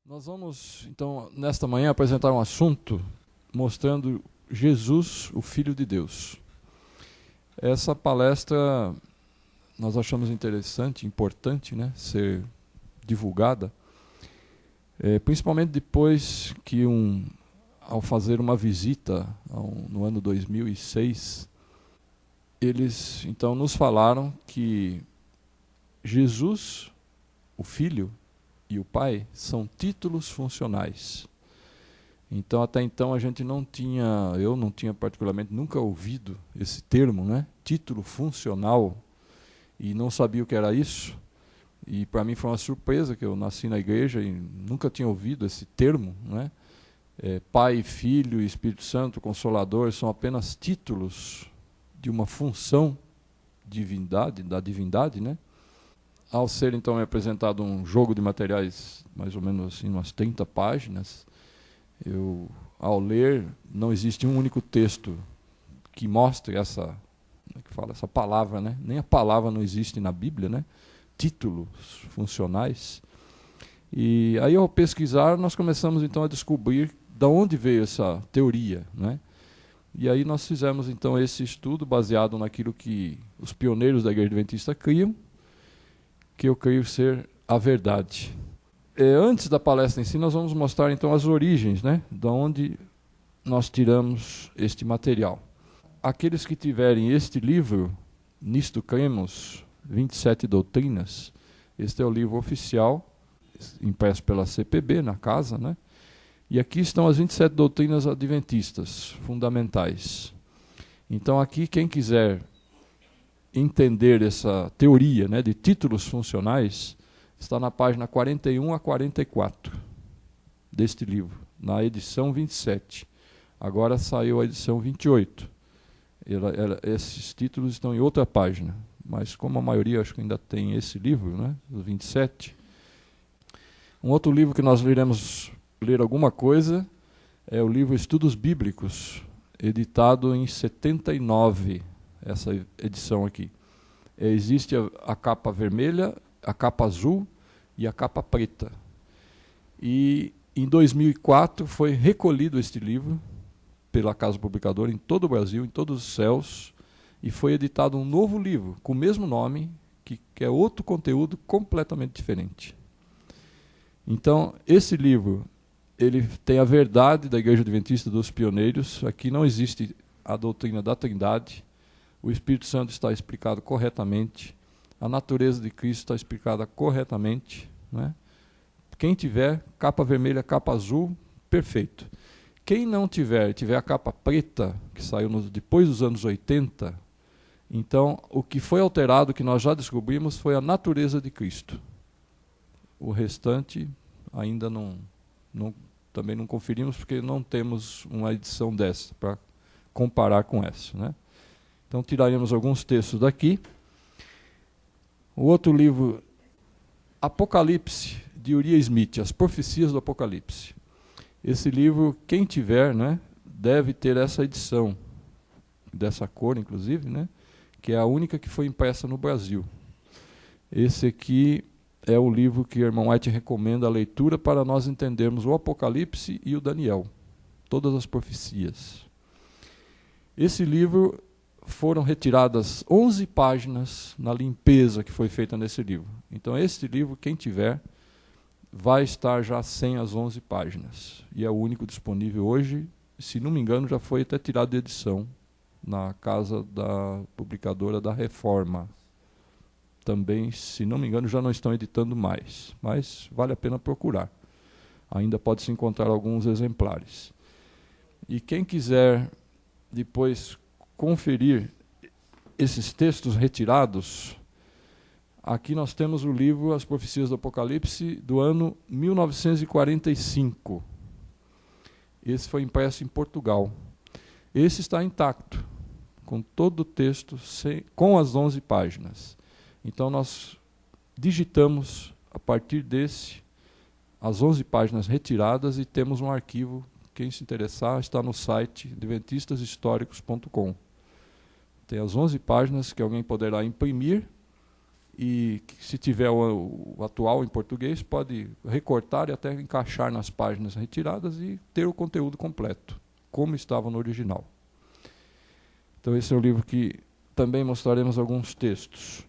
Nós vamos, então, nesta manhã, apresentar um assunto mostrando Jesus, o Filho de Deus. Essa palestra nós achamos interessante, importante, né, ser divulgada, principalmente depois que, ao fazer uma visita no ano 2006, eles então nos falaram que Jesus, o Filho, e o Pai são títulos funcionais. Então, até então, eu não tinha particularmente nunca ouvido esse termo, né? Título funcional, e não sabia o que era isso. E para mim foi uma surpresa, que eu nasci na igreja e nunca tinha ouvido esse termo, né? Pai, Filho e Espírito Santo, Consolador, são apenas títulos de uma função da divindade, né? Ao ser, então, apresentado um jogo de materiais, mais ou menos assim, umas 30 páginas, ao ler, não existe um único texto que mostre essa palavra, né? Nem a palavra não existe na Bíblia, né? Títulos funcionais. E aí, ao pesquisar, nós começamos, então, a descobrir de onde veio essa teoria, né? E aí nós fizemos, então, esse estudo baseado naquilo que os pioneiros da Igreja Adventista criam, que eu creio ser a verdade. Antes da palestra em si, nós vamos mostrar então as origens, né, de onde nós tiramos este material. Aqueles que tiverem este livro, Nisto Cremos, 27 Doutrinas, este é o livro oficial, impresso pela CPB na casa, né? E aqui estão as 27 doutrinas adventistas fundamentais. Então aqui, quem quiser entender essa teoria, né, de títulos funcionais, está na página 41 a 44 deste livro, na edição 27. Agora saiu a edição 28. Esses títulos estão em outra página, mas como a maioria acho que ainda tem esse livro, né, o 27. Um outro livro que nós iremos ler alguma coisa é o livro Estudos Bíblicos, editado em 79, essa edição aqui. Existe a capa vermelha, a capa azul e a capa preta. E em 2004 foi recolhido este livro pela Casa Publicadora em todo o Brasil, em todos os céus, e foi editado um novo livro com o mesmo nome, que é outro conteúdo completamente diferente. Então, esse livro, ele tem a verdade da Igreja Adventista dos Pioneiros. Aqui não existe a doutrina da Trindade. O Espírito Santo está explicado corretamente. A natureza de Cristo está explicada corretamente, né? Quem tiver capa vermelha, capa azul, perfeito. Quem não tiver a capa preta, que saiu depois dos anos 80, então o que foi alterado, que nós já descobrimos, foi a natureza de Cristo. O restante ainda também não conferimos, porque não temos uma edição dessa para comparar com essa, né? Então tiraremos alguns textos daqui. O outro livro, Apocalipse, de Uriah Smith, As Profecias do Apocalipse. Esse livro, quem tiver, né, deve ter essa edição, dessa cor inclusive, né, que é a única que foi impressa no Brasil. Esse aqui é o livro que o irmão White recomenda a leitura para nós entendermos o Apocalipse e o Daniel, todas as profecias. Esse livro foram retiradas 11 páginas na limpeza que foi feita nesse livro. Então, este livro, quem tiver, vai estar já sem as 11 páginas. E é o único disponível hoje. Se não me engano, já foi até tirado de edição na casa da publicadora da Reforma. Também, se não me engano, já não estão editando mais. Mas vale a pena procurar. Ainda pode-se encontrar alguns exemplares. E quem quiser depois conferir esses textos retirados, aqui nós temos o livro As Profecias do Apocalipse, do ano 1945. Esse foi impresso em Portugal. Esse está intacto, com todo o texto, com as 11 páginas. Então nós digitamos, a partir desse, as 11 páginas retiradas e temos um arquivo. Quem se interessar está no site adventistashistoricos.com. Tem as 11 páginas que alguém poderá imprimir e se tiver o atual em português, pode recortar e até encaixar nas páginas retiradas e ter o conteúdo completo, como estava no original. Então esse é o livro que também mostraremos alguns textos.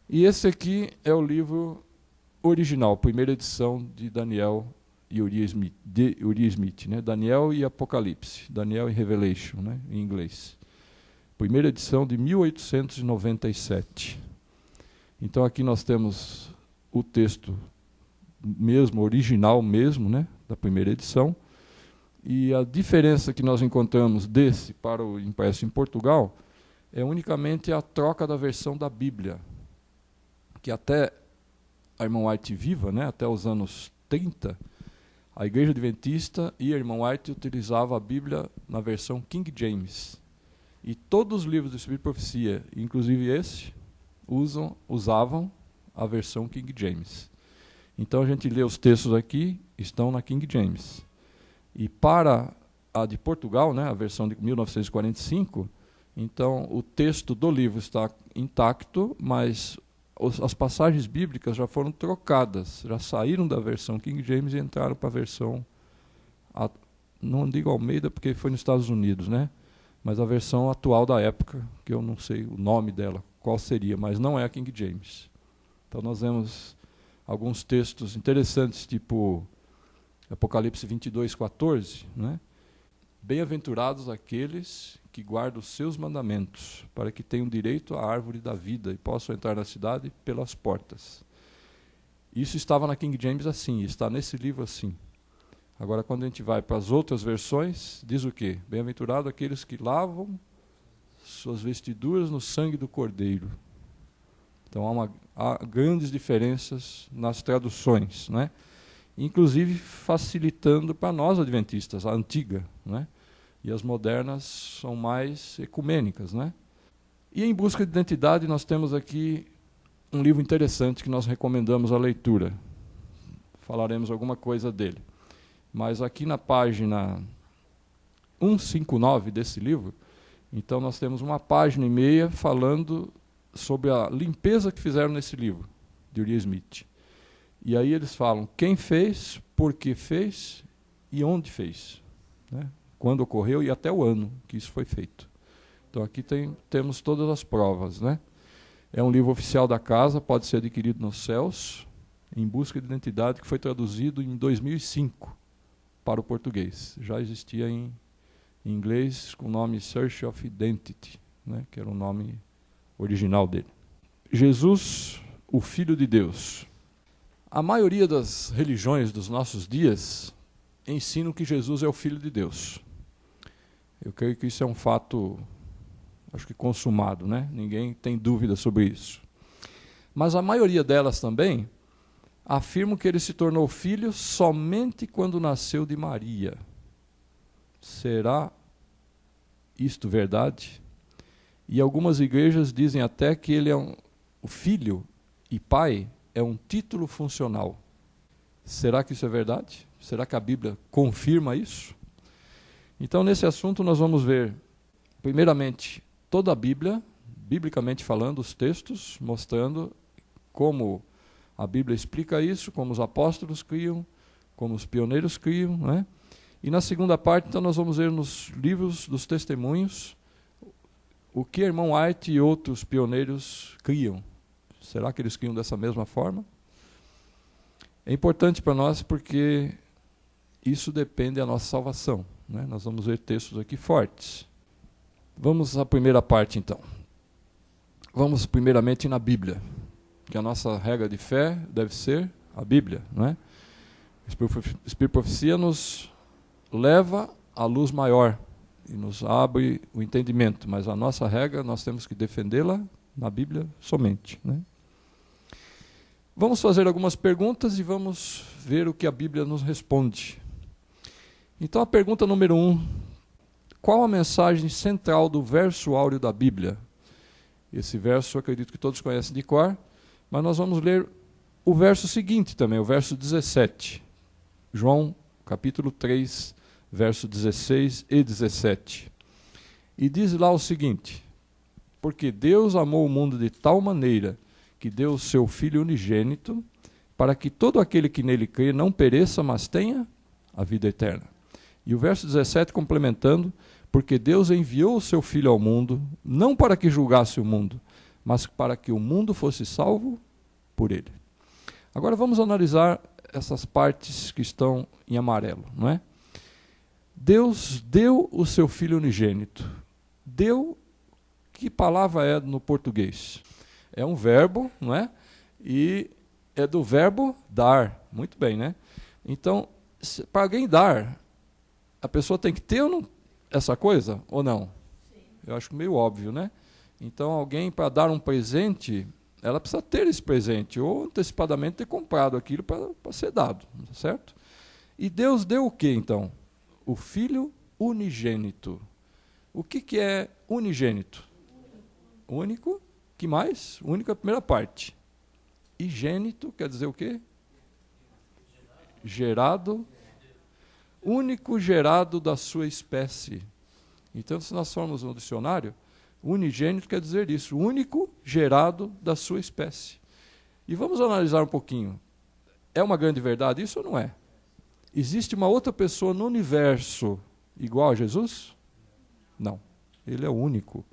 E esse aqui é o livro original, primeira edição de Daniel e Uriah Smith, né? Daniel e Apocalipse, Daniel e Revelation, né? Em inglês. Primeira edição de 1897. Então aqui nós temos o texto mesmo, original mesmo, né? Da primeira edição. E a diferença que nós encontramos desse para o impresso em Portugal é unicamente a troca da versão da Bíblia, que até a irmã White viva, né, até os anos 30, a Igreja Adventista e a irmã White utilizava a Bíblia na versão King James. E todos os livros do Espírito de Profecia, inclusive esse, usavam a versão King James. Então a gente lê os textos aqui, estão na King James. E para a de Portugal, né, a versão de 1945, então o texto do livro está intacto, mas as passagens bíblicas já foram trocadas, já saíram da versão King James e entraram para a versão, não digo Almeida porque foi nos Estados Unidos, né? Mas a versão atual da época, que eu não sei o nome dela, qual seria, mas não é a King James. Então nós vemos alguns textos interessantes, tipo Apocalipse 22:14, né? Bem-aventurados aqueles que guardam os seus mandamentos, para que tenham direito à árvore da vida e possam entrar na cidade pelas portas. Isso estava na King James assim, está nesse livro assim. Agora, quando a gente vai para as outras versões, diz o quê? Bem-aventurados aqueles que lavam suas vestiduras no sangue do Cordeiro. Então há grandes diferenças nas traduções, né? Inclusive facilitando para nós adventistas, a antiga, né? E as modernas são mais ecumênicas, né? E em busca de identidade nós temos aqui um livro interessante que nós recomendamos a leitura. Falaremos alguma coisa dele. Mas aqui na página 159 desse livro, então nós temos uma página e meia falando sobre a limpeza que fizeram nesse livro, de Uriah Smith. E aí eles falam quem fez, por que fez e onde fez, né? Quando ocorreu e até o ano que isso foi feito. Então aqui temos todas as provas, né? É um livro oficial da casa, pode ser adquirido nos céus, em busca de identidade, que foi traduzido em 2005 para o português. Já existia em inglês com o nome Search of Identity, né? Que era o nome original dele. Jesus, o Filho de Deus. A maioria das religiões dos nossos dias ensinam que Jesus é o Filho de Deus. Eu creio que isso é um fato, acho que consumado, né? Ninguém tem dúvida sobre isso. Mas a maioria delas também afirmam que ele se tornou filho somente quando nasceu de Maria. Será isto verdade? E algumas igrejas dizem até que ele é o filho e pai é um título funcional. Será que isso é verdade? Será que a Bíblia confirma isso? Então, nesse assunto, nós vamos ver, primeiramente, toda a Bíblia, biblicamente falando, os textos, mostrando como a Bíblia explica isso, como os apóstolos criam, como os pioneiros criam, né? E na segunda parte, então, nós vamos ver nos livros dos testemunhos o que irmão White e outros pioneiros criam. Será que eles criam dessa mesma forma? É importante para nós porque isso depende da nossa salvação, né? Nós vamos ver textos aqui fortes. Vamos à primeira parte, então. Vamos primeiramente na Bíblia, que a nossa regra de fé deve ser a Bíblia, não é? O Espírito de Profecia nos leva à luz maior e nos abre o entendimento, mas a nossa regra nós temos que defendê-la na Bíblia somente, né? Vamos fazer algumas perguntas e vamos ver o que a Bíblia nos responde. Então a pergunta número 1, qual a mensagem central do verso áureo da Bíblia? Esse verso eu acredito que todos conhecem de cor, mas nós vamos ler o verso seguinte também, o verso 17. João capítulo 3, verso 16 e 17. E diz lá o seguinte: porque Deus amou o mundo de tal maneira que deu o seu Filho unigênito, para que todo aquele que nele crê não pereça, mas tenha a vida eterna. E o verso 17 complementando, porque Deus enviou o seu Filho ao mundo, não para que julgasse o mundo, mas para que o mundo fosse salvo por ele. Agora vamos analisar essas partes que estão em amarelo, não é? Deus deu o seu Filho unigênito. Deu, que palavra é no português? É um verbo, não é? E é do verbo dar. Muito bem, né? Então, para alguém dar, a pessoa tem que ter ou não, essa coisa, ou não? Sim. Eu acho meio óbvio, né? Então, alguém, para dar um presente, ela precisa ter esse presente, ou antecipadamente ter comprado aquilo para ser dado, certo? E Deus deu o quê, então? O Filho unigênito. O que é unigênito? Único. Que mais? Único é a primeira parte. E gênito quer dizer o quê? Gerado. Único gerado da sua espécie. Então, se nós formos no dicionário, unigênito quer dizer isso, único gerado da sua espécie. E vamos analisar um pouquinho. É uma grande verdade isso ou não é? Existe uma outra pessoa no universo igual a Jesus? Não. Ele é o único.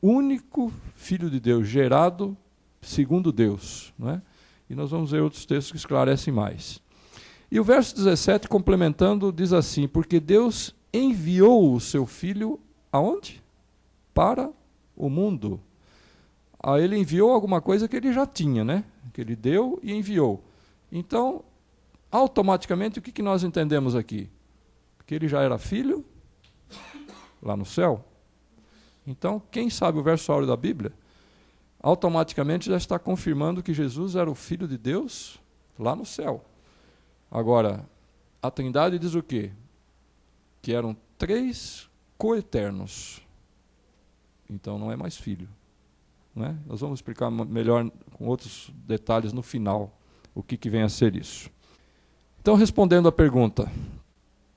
Único Filho de Deus, gerado segundo Deus. Não é? E nós vamos ver outros textos que esclarecem mais. E o verso 17, complementando, diz assim, porque Deus enviou o seu Filho aonde? Para o mundo. Ele enviou alguma coisa que ele já tinha, né? Que ele deu e enviou. Então, automaticamente, o que nós entendemos aqui? Que ele já era filho lá no céu. Então, quem sabe o verso áureo da Bíblia, automaticamente já está confirmando que Jesus era o Filho de Deus lá no céu. Agora, a Trindade diz o quê? Que eram 3 coeternos. Então não é mais filho. Não é? Nós vamos explicar melhor com outros detalhes no final o que vem a ser isso. Então, respondendo à pergunta,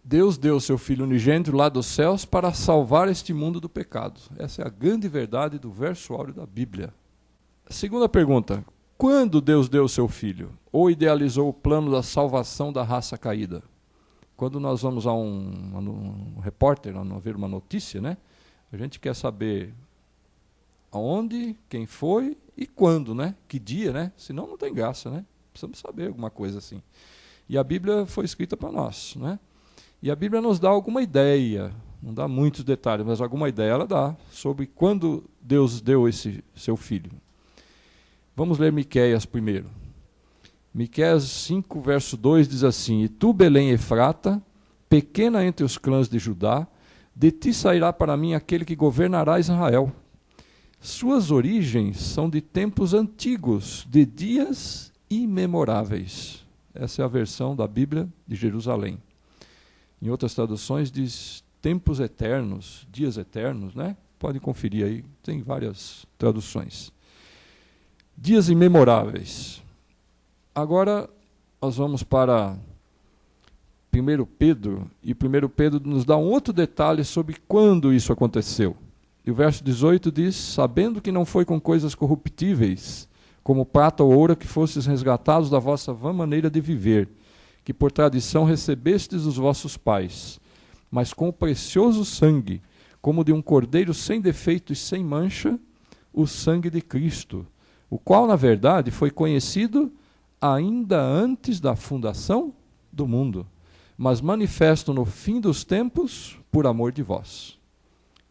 Deus deu o seu Filho unigênito lá dos céus para salvar este mundo do pecado. Essa é a grande verdade do verso áureo da Bíblia. Segunda pergunta, quando Deus deu o seu Filho? Ou idealizou o plano da salvação da raça caída? Quando nós vamos a um repórter, a ver uma notícia, né? A gente quer saber aonde, quem foi e quando, né? Que dia, né? Senão não tem graça, né? Precisamos saber alguma coisa assim. E a Bíblia foi escrita para nós, né? E a Bíblia nos dá alguma ideia, não dá muitos detalhes, mas alguma ideia ela dá sobre quando Deus deu esse seu Filho. Vamos ler Miqueias primeiro. Miqueias 5, verso 2 diz assim, e tu, Belém Efrata, pequena entre os clãs de Judá, de ti sairá para mim aquele que governará Israel. Suas origens são de tempos antigos, de dias imemoráveis. Essa é a versão da Bíblia de Jerusalém. Em outras traduções diz tempos eternos, dias eternos, né? Pode conferir aí, tem várias traduções. Dias imemoráveis. Agora nós vamos para 1 Pedro, e 1 Pedro nos dá um outro detalhe sobre quando isso aconteceu. E o verso 18 diz, sabendo que não foi com coisas corruptíveis, como prata ou ouro, que fostes resgatados da vossa vã maneira de viver, que por tradição recebestes dos vossos pais, mas com o precioso sangue, como de um cordeiro sem defeito e sem mancha, o sangue de Cristo, o qual, na verdade, foi conhecido ainda antes da fundação do mundo, mas manifesto no fim dos tempos por amor de vós.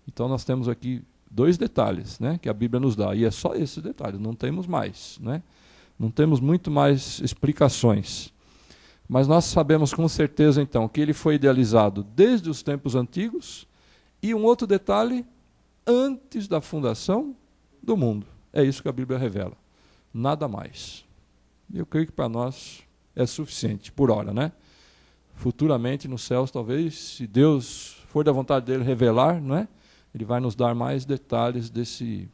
Então nós temos aqui 2 detalhes, né, que a Bíblia nos dá, e é só esse detalhe, não temos mais, né? Não temos muito mais explicações. Mas nós sabemos com certeza, então, que ele foi idealizado desde os tempos antigos, e um outro detalhe, antes da fundação do mundo. É isso que a Bíblia revela. Nada mais. Eu creio que para nós é suficiente, por hora, né? Futuramente, nos céus, talvez, se Deus for da vontade dele revelar, não é? Ele vai nos dar mais detalhes desse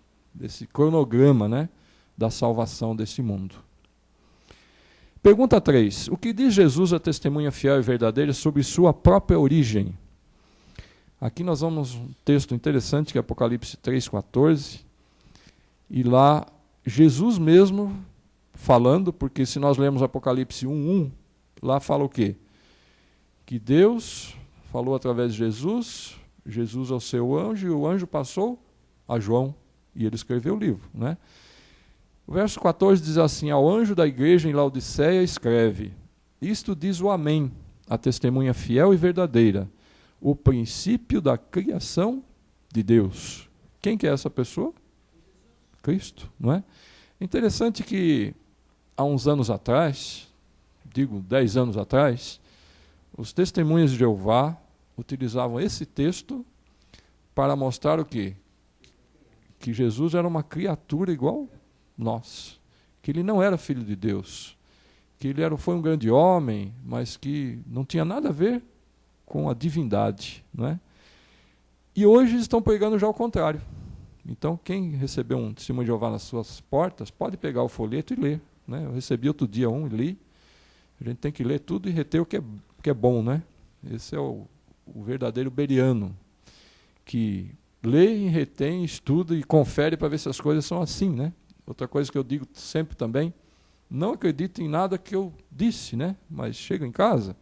cronograma, né? Da salvação desse mundo. Pergunta 3. O que diz Jesus, a testemunha fiel e verdadeira, sobre sua própria origem? Aqui nós vamos um texto interessante, que é Apocalipse 3,14. E lá Jesus mesmo falando, porque se nós lemos Apocalipse 1:1, lá fala o quê? Que Deus falou através de Jesus, Jesus ao seu anjo, e o anjo passou a João, e ele escreveu o livro, né? O verso 14 diz assim: ao anjo da igreja em Laodiceia escreve: isto diz o Amém, a testemunha fiel e verdadeira, o princípio da criação de Deus. Quem que é essa pessoa? Cristo, não é? Interessante que há uns anos atrás, digo 10 anos atrás, os testemunhas de Jeová utilizavam esse texto para mostrar o quê? Que Jesus era uma criatura igual nós, que ele não era filho de Deus, que ele foi um grande homem, mas que não tinha nada a ver com a divindade, não é? E hoje estão pregando já o contrário. Então, quem recebeu um testemunho de Jeová nas suas portas, pode pegar o folheto e ler, né? Eu recebi outro dia um e li. A gente tem que ler tudo e reter o que é bom, né? Esse é o verdadeiro beriano, que lê e retém, estuda e confere para ver se as coisas são assim, né? Outra coisa que eu digo sempre também: não acredite em nada que eu disse, né? Mas chega em casa,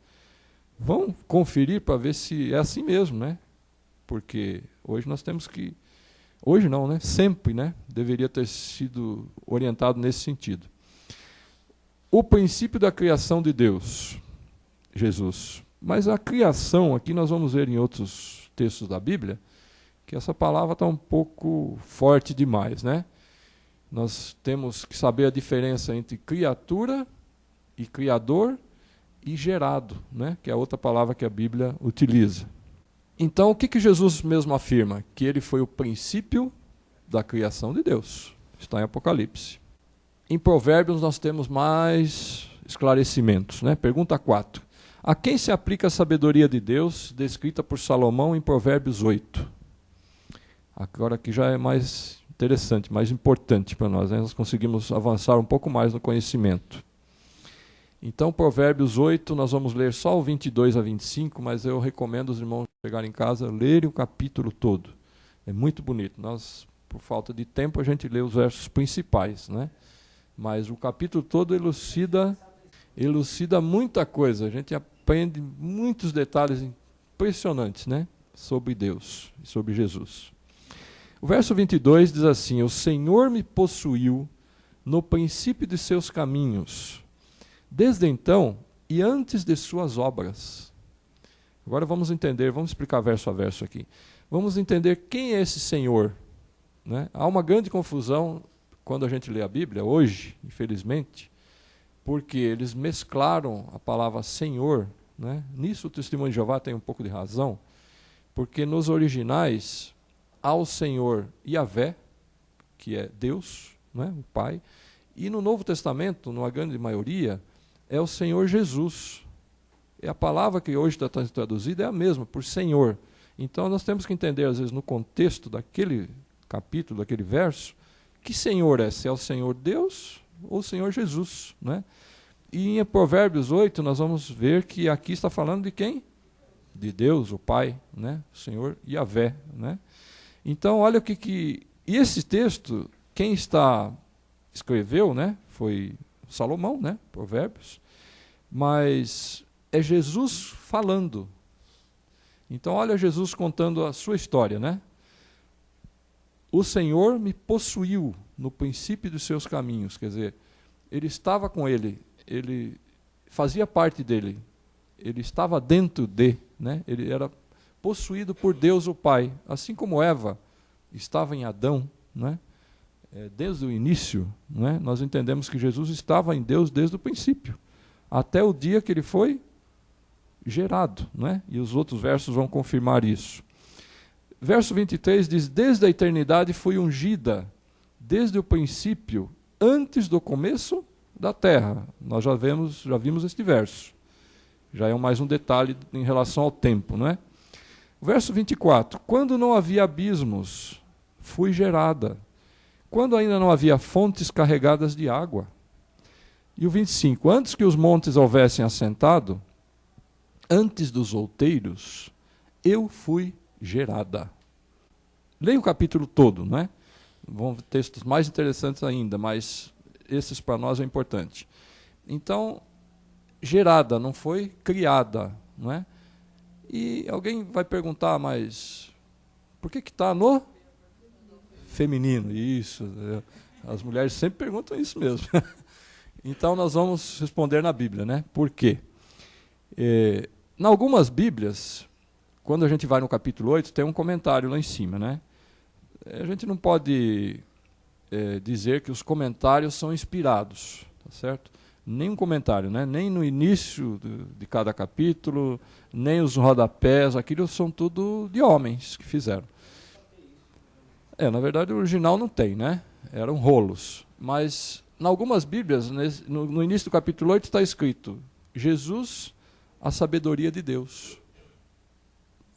vão conferir para ver se é assim mesmo, né? Porque hoje nós temos que... Hoje não, né? Sempre, né? Deveria ter sido orientado nesse sentido. O princípio da criação de Deus, Jesus. Mas a criação, aqui nós vamos ver em outros textos da Bíblia, que essa palavra está um pouco forte demais, né? Nós temos que saber a diferença entre criatura e criador e gerado, né? Que é a outra palavra que a Bíblia utiliza. Então, o que Jesus mesmo afirma? Que ele foi o princípio da criação de Deus. Está em Apocalipse. Em Provérbios nós temos mais esclarecimentos, né? Pergunta 4. A quem se aplica a sabedoria de Deus, descrita por Salomão em Provérbios 8? Agora aqui já é mais interessante, mais importante para nós, né? Nós conseguimos avançar um pouco mais no conhecimento. Então, Provérbios 8, nós vamos ler só o 22 a 25, mas eu recomendo os irmãos chegarem em casa, lerem o capítulo todo. É muito bonito. Nós, por falta de tempo, a gente lê os versos principais, né? Mas o capítulo todo elucida muita coisa. A gente aprende muitos detalhes impressionantes, né? Sobre Deus e sobre Jesus. O verso 22 diz assim: o Senhor me possuiu no princípio de seus caminhos, desde então e antes de suas obras. Agora vamos entender, vamos explicar verso a verso aqui. Vamos entender quem é esse Senhor, né? Há uma grande confusão quando a gente lê a Bíblia, hoje, infelizmente, porque eles mesclaram a palavra Senhor, né? Nisso o Testemunho de Jeová tem um pouco de razão, porque nos originais há o Senhor Yahvé, que é Deus, né? O Pai, e no Novo Testamento, numa grande maioria, é o Senhor Jesus. E a palavra que hoje está traduzida é a mesma, por Senhor. Então nós temos que entender, às vezes, no contexto daquele capítulo, daquele verso, que Senhor é? Se é o Senhor Deus ou o Senhor Jesus, né? E em Provérbios 8 nós vamos ver que aqui está falando de quem? De Deus, o Pai, né? O Senhor Yahvé, né? Então olha o que... E esse texto, quem escreveu, né? Foi Salomão, né? Provérbios. Mas é Jesus falando. Então olha Jesus contando a sua história, né? O Senhor me possuiu no princípio dos seus caminhos, quer dizer, ele estava com ele fazia parte dele, ele estava dentro de, né? Ele era possuído por Deus o Pai, assim como Eva estava em Adão, né? Desde o início, né? Nós entendemos que Jesus estava em Deus desde o princípio, até o dia que ele foi gerado, né? E os outros versos vão confirmar isso. Verso 23 diz: desde a eternidade fui ungida, desde o princípio, antes do começo da terra. Nós já vimos este verso. Já é mais um detalhe em relação ao tempo, não é? Verso 24: quando não havia abismos, fui gerada. Quando ainda não havia fontes carregadas de água. E o 25: antes que os montes houvessem assentado, antes dos outeiros, eu fui gerada. Leia o capítulo todo, não é? Vão ter textos mais interessantes ainda, mas esses para nós é importante. Então, gerada, não foi criada, não é? E alguém vai perguntar, mas por que está no feminino? Isso, as mulheres sempre perguntam isso mesmo. Então nós vamos responder na Bíblia, né? Por quê? Em algumas Bíblias, quando a gente vai no capítulo 8, tem um comentário lá em cima, né? A gente não pode dizer que os comentários são inspirados, tá certo? Nenhum comentário, né? Nem no início de cada capítulo, nem os rodapés, aquilo são tudo de homens que fizeram. Na verdade o original não tem, né? Eram rolos. Mas em algumas Bíblias, no início do capítulo 8 está escrito: Jesus, a sabedoria de Deus.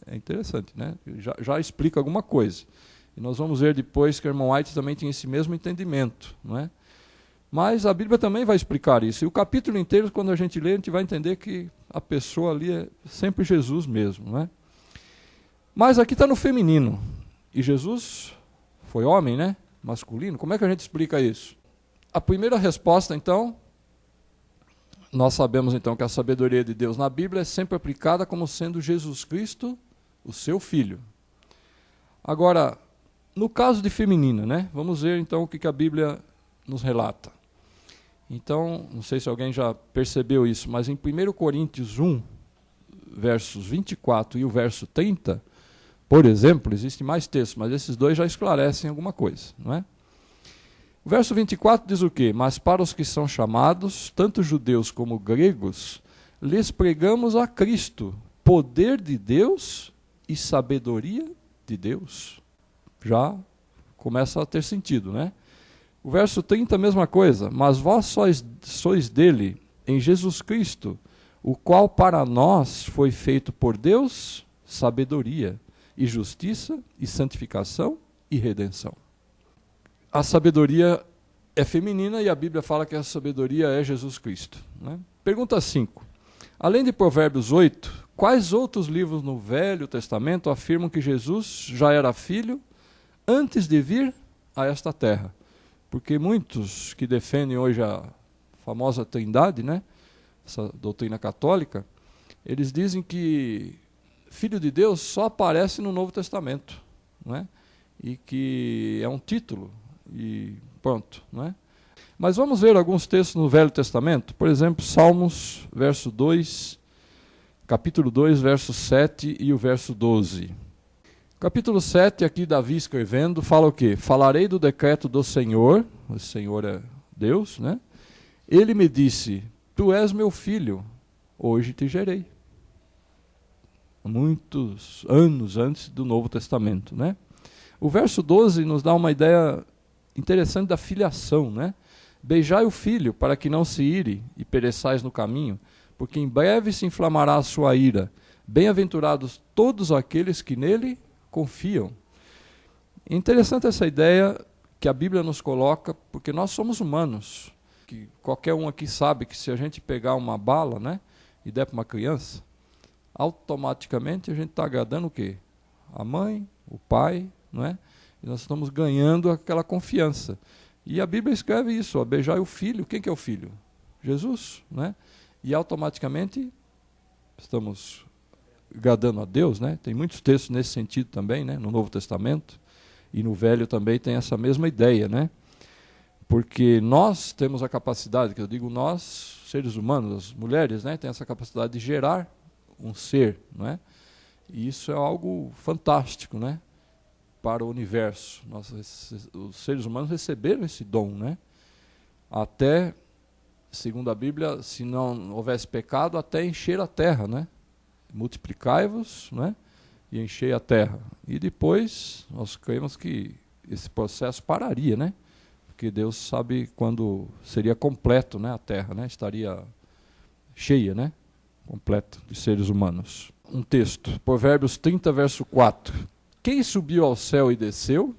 É interessante, né? Já explica alguma coisa. E nós vamos ver depois que o irmão White também tinha esse mesmo entendimento, não é? Mas a Bíblia também vai explicar isso. E o capítulo inteiro, quando a gente lê, a gente vai entender que a pessoa ali é sempre Jesus mesmo, não é? Mas aqui está no feminino. E Jesus foi homem, né? Masculino. Como é que a gente explica isso? A primeira resposta, então, nós sabemos então que a sabedoria de Deus na Bíblia é sempre aplicada como sendo Jesus Cristo, o seu Filho. Agora, no caso de feminina, né? Vamos ver então o que a Bíblia nos relata. Então, não sei se alguém já percebeu isso, mas em 1 Coríntios 1, versos 24 e o verso 30, por exemplo, existem mais textos, mas esses dois já esclarecem alguma coisa, não é? O verso 24 diz o quê? Mas para os que são chamados, tanto judeus como gregos, lhes pregamos a Cristo, poder de Deus e sabedoria de Deus. Já começa a ter sentido, né? O verso 30, a mesma coisa. Mas vós sois dele, em Jesus Cristo, o qual para nós foi feito por Deus sabedoria, e justiça, e santificação, e redenção. A sabedoria é feminina e a Bíblia fala que a sabedoria é Jesus Cristo, né? Pergunta 5. Além de Provérbios 8, quais outros livros no Velho Testamento afirmam que Jesus já era filho antes de vir a esta terra? Porque muitos que defendem hoje a famosa Trindade, né, essa doutrina católica, eles dizem que Filho de Deus só aparece no Novo Testamento, né, e que é um título e pronto, não é? Mas vamos ver alguns textos no Velho Testamento, por exemplo, Salmos, verso 2, capítulo 2, verso 7 e o verso 12. Capítulo 7, aqui Davi escrevendo, fala o quê? Falarei do decreto do Senhor, o Senhor é Deus, né? Ele me disse, tu és meu filho, hoje te gerei. Muitos anos antes do Novo Testamento, né? O verso 12 nos dá uma ideia interessante da filiação, né? Beijai o filho, para que não se ire e pereçais no caminho, porque em breve se inflamará a sua ira. Bem-aventurados todos aqueles que nele confiam. É interessante essa ideia que a Bíblia nos coloca, porque nós somos humanos. Que qualquer um aqui sabe que se a gente pegar uma bala, né, e der para uma criança, automaticamente a gente está agradando o quê? A mãe, o pai, não é? E nós estamos ganhando aquela confiança. E a Bíblia escreve isso, ó, beijai o filho. Quem que é o filho? Jesus, né? E automaticamente estamos agradando a Deus, né? Tem muitos textos nesse sentido também, né? No Novo Testamento e no Velho também tem essa mesma ideia, né? Porque nós temos a capacidade, que eu digo nós, seres humanos, as mulheres, né? Tem essa capacidade de gerar um ser, né? E isso é algo fantástico, né? Para o universo. Os seres humanos receberam esse dom, né? Até, segundo a Bíblia, se não houvesse pecado, até encher a terra, né? Multiplicai-vos, né? E enchei a terra. E depois nós cremos que esse processo pararia, né? Porque Deus sabe quando seria completo, né? A terra, né? Estaria cheia, né? Completa de seres humanos. Um texto, Provérbios 30, verso 4. Quem subiu ao céu e desceu?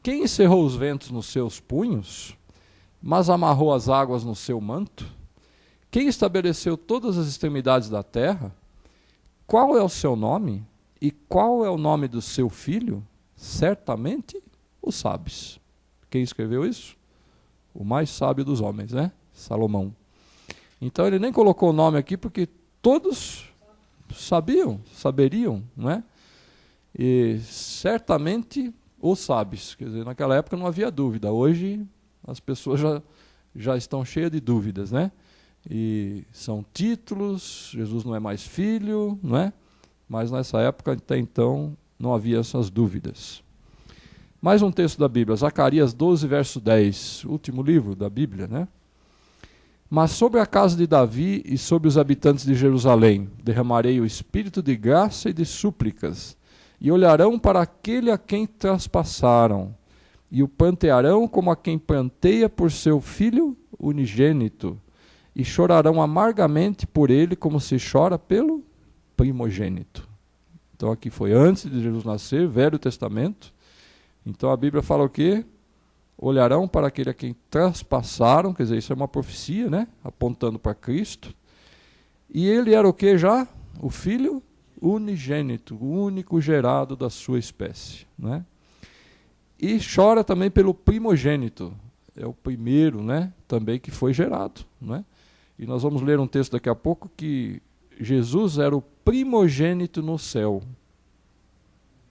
Quem encerrou os ventos nos seus punhos, mas amarrou as águas no seu manto? Quem estabeleceu todas as extremidades da terra? Qual é o seu nome? E qual é o nome do seu filho? Certamente os sábios. Quem escreveu isso? O mais sábio dos homens, né? Salomão. Então ele nem colocou o nome aqui porque todos saberiam, não é? E certamente os sábios. Quer dizer, naquela época não havia dúvida. Hoje as pessoas já estão cheias de dúvidas, né? E são títulos, Jesus não é mais filho, não é? Mas nessa época, até então, não havia essas dúvidas. Mais um texto da Bíblia, Zacarias 12, verso 10, último livro da Bíblia, né? Mas sobre a casa de Davi e sobre os habitantes de Jerusalém derramarei o espírito de graça e de súplicas, e olharão para aquele a quem traspassaram, e o plantearão como a quem planteia por seu filho unigênito, e chorarão amargamente por ele como se chora pelo primogênito. Então aqui foi antes de Jesus nascer, Velho Testamento. Então a Bíblia fala o quê? Olharão para aquele a quem traspassaram, quer dizer, isso é uma profecia, né? Apontando para Cristo. E ele era o quê já? O filho unigênito, o único gerado da sua espécie, né? E chora também pelo primogênito, é o primeiro, né? Também que foi gerado, né? E nós vamos ler um texto daqui a pouco que Jesus era o primogênito no céu,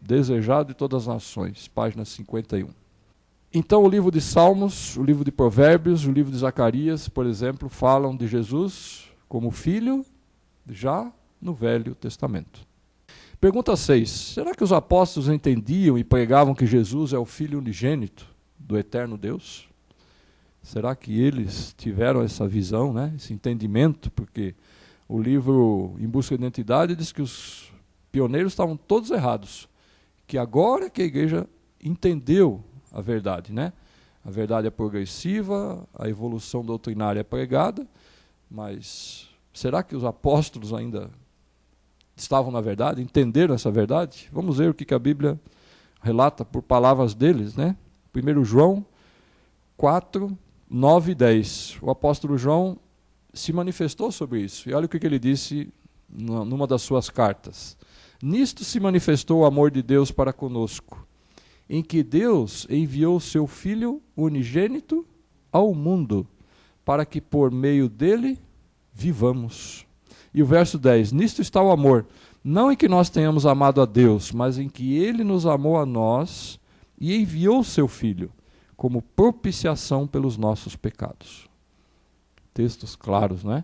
desejado de todas as nações, página 51. Então o livro de Salmos, o livro de Provérbios, o livro de Zacarias, por exemplo, falam de Jesus como filho já no Velho Testamento. Pergunta 6. Será que os apóstolos entendiam e pregavam que Jesus é o Filho unigênito do eterno Deus? Será que eles tiveram essa visão, né? Esse entendimento? Porque o livro Em Busca de Identidade diz que os pioneiros estavam todos errados. Que agora que a igreja entendeu a verdade, né? A verdade é progressiva, a evolução doutrinária é pregada, mas será que os apóstolos ainda estavam na verdade, entenderam essa verdade? Vamos ver o que a Bíblia relata por palavras deles, né? 1 João 4, 9 e 10. O apóstolo João se manifestou sobre isso. E olha o que ele disse numa das suas cartas. Nisto se manifestou o amor de Deus para conosco, em que Deus enviou o seu Filho unigênito ao mundo, para que por meio dele vivamos. E o verso 10, nisto está o amor, não em que nós tenhamos amado a Deus, mas em que ele nos amou a nós e enviou o seu Filho, como propiciação pelos nossos pecados. Textos claros, né?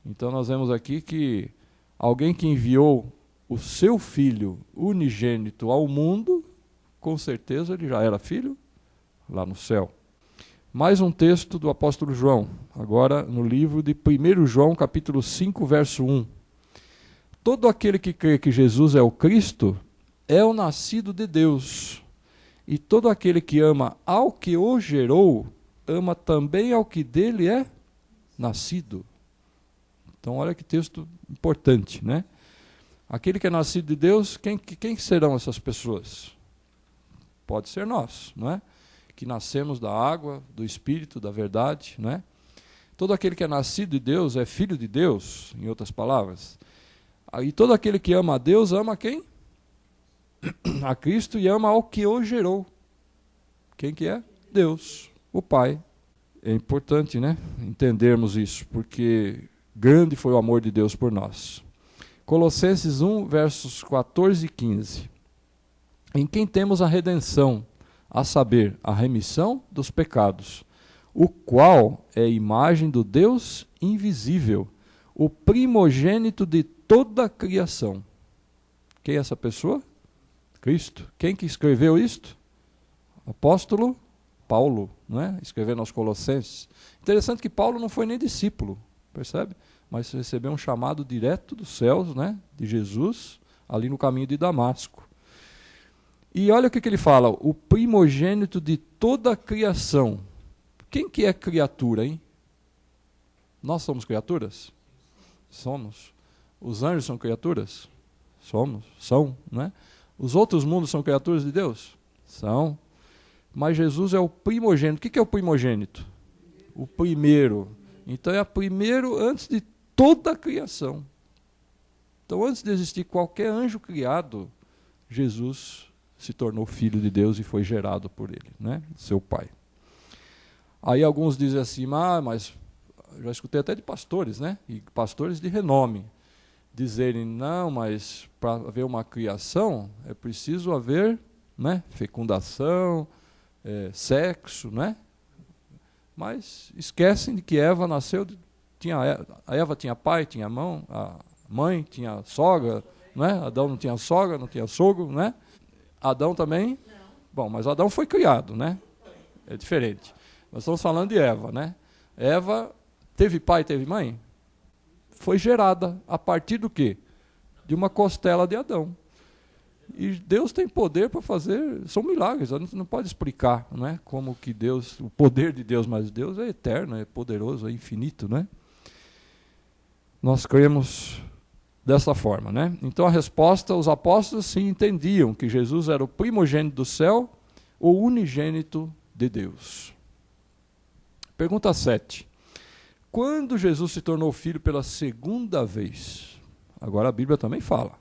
Então nós vemos aqui que alguém que enviou o seu Filho unigênito ao mundo, com certeza ele já era filho lá no céu. Mais um texto do apóstolo João, agora no livro de 1 João, capítulo 5, verso 1. Todo aquele que crê que Jesus é o Cristo é o nascido de Deus. E todo aquele que ama ao que o gerou, ama também ao que dele é nascido. Então olha que texto importante, né? Aquele que é nascido de Deus, quem serão essas pessoas? Pode ser nós, não é? Que nascemos da água, do Espírito, da verdade, não é? Todo aquele que é nascido de Deus é filho de Deus, em outras palavras. E todo aquele que ama a Deus, ama quem? A Cristo, e ama ao que o gerou. Quem que é? Deus, o Pai. É importante, né, entendermos isso, porque grande foi o amor de Deus por nós. Colossenses 1, versos 14 e 15. Em quem temos a redenção, a saber, a remissão dos pecados, o qual é a imagem do Deus invisível, o primogênito de toda a criação. Quem é essa pessoa? Cristo. Quem que escreveu isto? Apóstolo Paulo, não é? Escrevendo aos Colossenses. Interessante que Paulo não foi nem discípulo, percebe? Mas recebeu um chamado direto dos céus, né? De Jesus, ali no caminho de Damasco. E olha o que ele fala, o primogênito de toda a criação. Quem que é criatura, hein? Nós somos criaturas? Somos. Os anjos são criaturas? Somos. São, né? Os outros mundos são criaturas de Deus? São. Mas Jesus é o primogênito. O que é o primogênito? O primeiro. Então é o primeiro antes de toda a criação. Então antes de existir qualquer anjo criado, Jesus se tornou filho de Deus e foi gerado por ele, né? Seu pai. Aí alguns dizem assim, mas já escutei até de pastores, né? E pastores de renome, dizerem, não, mas para haver uma criação é preciso haver, né, fecundação, sexo, né? Mas esquecem de que Eva nasceu, a Eva tinha pai, tinha a mãe, tinha sogra, né? Adão não tinha sogra, não tinha sogro, né? Adão também? Não. Bom, mas Adão foi criado, né? É diferente. Nós estamos falando de Eva, né? Eva teve pai, teve mãe? Foi gerada a partir do quê? De uma costela de Adão. E Deus tem poder para fazer, são milagres, a gente não pode explicar, né, como que Deus, o poder de Deus, mas Deus é eterno, é poderoso, é infinito, né? Nós cremos dessa forma, né? Então a resposta, os apóstolos sim entendiam que Jesus era o primogênito do céu, o unigênito de Deus. Pergunta 7. Quando Jesus se tornou filho pela segunda vez? Agora a Bíblia também fala.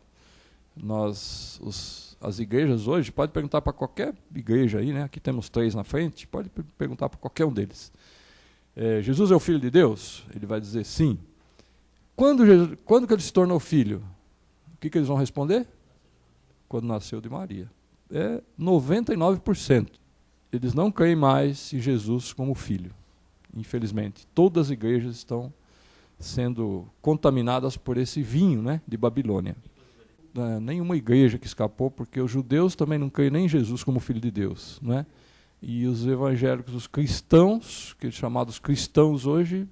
As igrejas hoje, pode perguntar para qualquer igreja aí, né? Aqui temos 3 na frente, pode perguntar para qualquer um deles. Jesus é o Filho de Deus? Ele vai dizer sim. Quando que ele se tornou filho? O que eles vão responder? Quando nasceu de Maria. 99%. Eles não creem mais em Jesus como filho. Infelizmente, todas as igrejas estão sendo contaminadas por esse vinho, né, de Babilônia. Nenhuma igreja que escapou, porque os judeus também não creem nem em Jesus como filho de Deus, né? E os evangélicos, os cristãos, que são chamados cristãos hoje,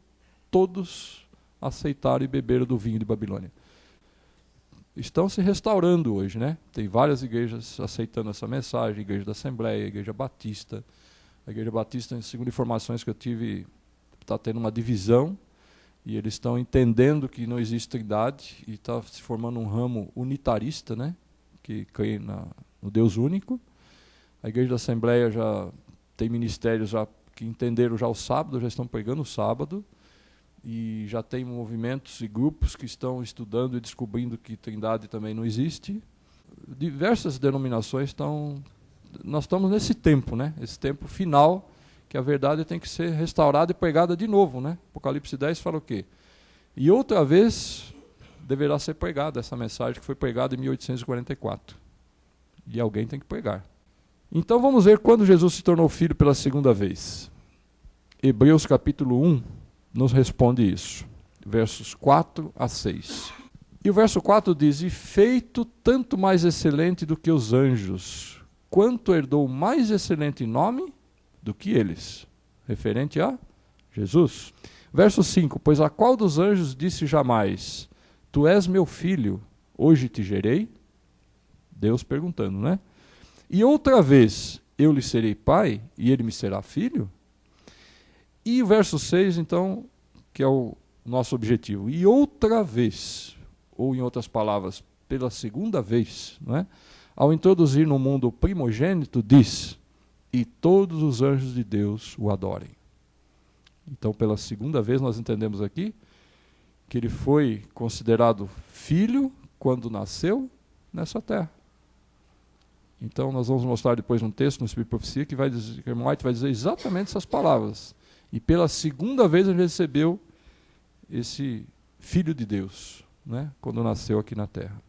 todos aceitaram e beberam do vinho de Babilônia. Estão se restaurando hoje, né? Tem várias igrejas aceitando essa mensagem, a Igreja da Assembleia, a Igreja Batista. A Igreja Batista, segundo informações que eu tive, está tendo uma divisão, e eles estão entendendo que não existe trindade, e está se formando um ramo unitarista, né, que crê no Deus único. A Igreja da Assembleia já tem ministérios que entenderam já o sábado, já estão pregando o sábado, e já tem movimentos e grupos que estão estudando e descobrindo que trindade também não existe. Diversas denominações estão... Nós estamos nesse tempo, né? Esse tempo final, que a verdade tem que ser restaurada e pregada de novo, né? Apocalipse 10 fala o quê? E outra vez deverá ser pregada essa mensagem que foi pregada em 1844. E alguém tem que pregar. Então vamos ver quando Jesus se tornou filho pela segunda vez. Hebreus capítulo 1 nos responde isso. Versos 4 a 6. E o verso 4 diz, e feito tanto mais excelente do que os anjos, quanto herdou mais excelente nome do que eles, referente a Jesus. Verso 5, pois a qual dos anjos disse jamais, tu és meu filho, hoje te gerei? Deus perguntando, né? E outra vez, eu lhe serei pai, e ele me será filho? E o verso 6, então, que é o nosso objetivo. E outra vez, ou em outras palavras, pela segunda vez, né? Ao introduzir no mundo o primogênito, diz, e todos os anjos de Deus o adorem. Então, pela segunda vez, nós entendemos aqui que ele foi considerado filho quando nasceu nessa terra. Então, nós vamos mostrar depois um texto no Espírito de Profecia que vai dizer, que o irmão White vai dizer exatamente essas palavras. E pela segunda vez ele recebeu esse filho de Deus, né, quando nasceu aqui na terra.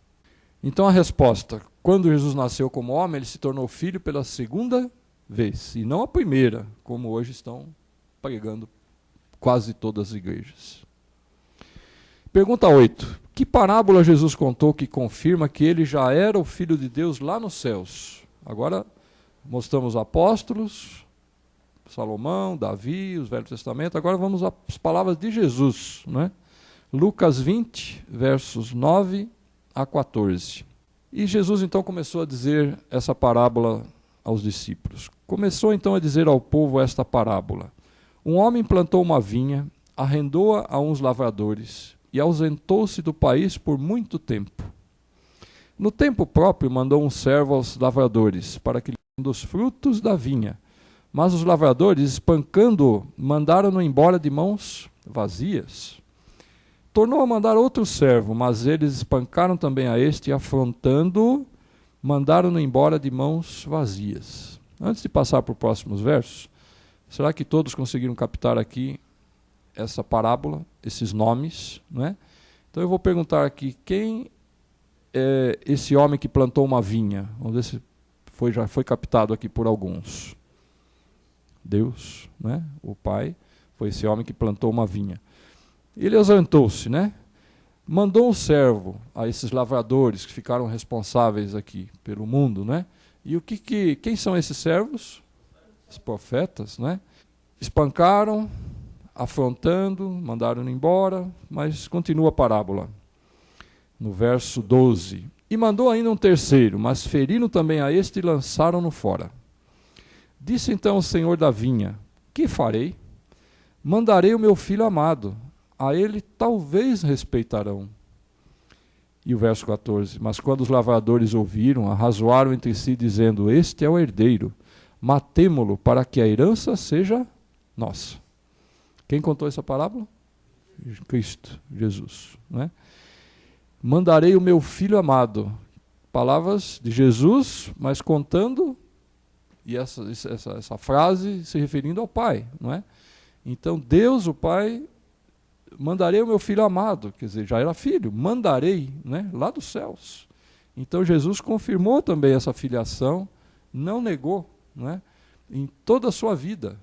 Então a resposta, quando Jesus nasceu como homem, ele se tornou filho pela segunda vez, e não a primeira, como hoje estão pregando quase todas as igrejas. Pergunta 8. Que parábola Jesus contou que confirma que ele já era o Filho de Deus lá nos céus? Agora mostramos os apóstolos, Salomão, Davi, os Velho Testamento. Agora vamos às palavras de Jesus, né? Lucas 20, versos 9 a 14. E Jesus então começou a dizer essa parábola aos discípulos. Começou então a dizer ao povo esta parábola. Um homem plantou uma vinha, arrendou-a a uns lavradores e ausentou-se do país por muito tempo. No tempo próprio mandou um servo aos lavradores para que lhe dessem dos frutos da vinha. Mas os lavradores, espancando-o, mandaram-no embora de mãos vazias. Tornou a mandar outro servo, mas eles espancaram também a este, afrontando-o, mandaram-no embora de mãos vazias. Antes de passar para os próximos versos, será que todos conseguiram captar aqui essa parábola, esses nomes, não é? Então eu vou perguntar aqui, quem é esse homem que plantou uma vinha? Vamos ver se já foi captado aqui por alguns. Deus, né? O Pai, foi esse homem que plantou uma vinha. Ele ausentou-se, né? Mandou um servo a esses lavradores que ficaram responsáveis aqui pelo mundo, né? E quem são esses servos? Os profetas, né? Espancaram, afrontando, mandaram embora, mas continua a parábola. No verso 12. E mandou ainda um terceiro, mas feriram também a este e lançaram-no fora. Disse então o senhor da vinha: que farei? Mandarei o meu filho amado, a ele talvez respeitarão. E o verso 14. Mas quando os lavradores ouviram, arrazoaram entre si, dizendo: este é o herdeiro, matemo-lo para que a herança seja nossa. Quem contou essa parábola? Cristo, Jesus, né? Mandarei o meu filho amado. Palavras de Jesus, mas contando, e essa frase se referindo ao Pai, não é? Então Deus, o Pai, mandarei o meu filho amado, quer dizer, já era filho, mandarei, né, lá dos céus. Então Jesus confirmou também essa filiação, não negou, né, em toda a sua vida.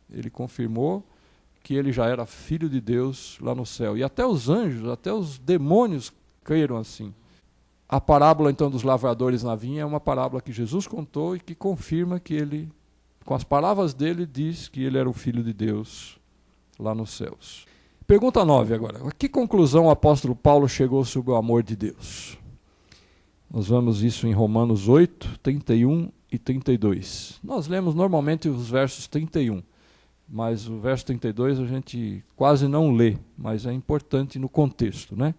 Ele confirmou que ele já era filho de Deus lá no céu. E até os anjos, até os demônios creram assim. A parábola, então, dos lavradores na vinha é uma parábola que Jesus contou e que confirma que ele, com as palavras dele, diz que ele era o filho de Deus lá nos céus. Pergunta 9 agora. A que conclusão o apóstolo Paulo chegou sobre o amor de Deus? Nós vemos isso em Romanos 8, 31 e 32. Nós lemos normalmente os versos 31. Mas o verso 32 a gente quase não lê, mas é importante no contexto, né?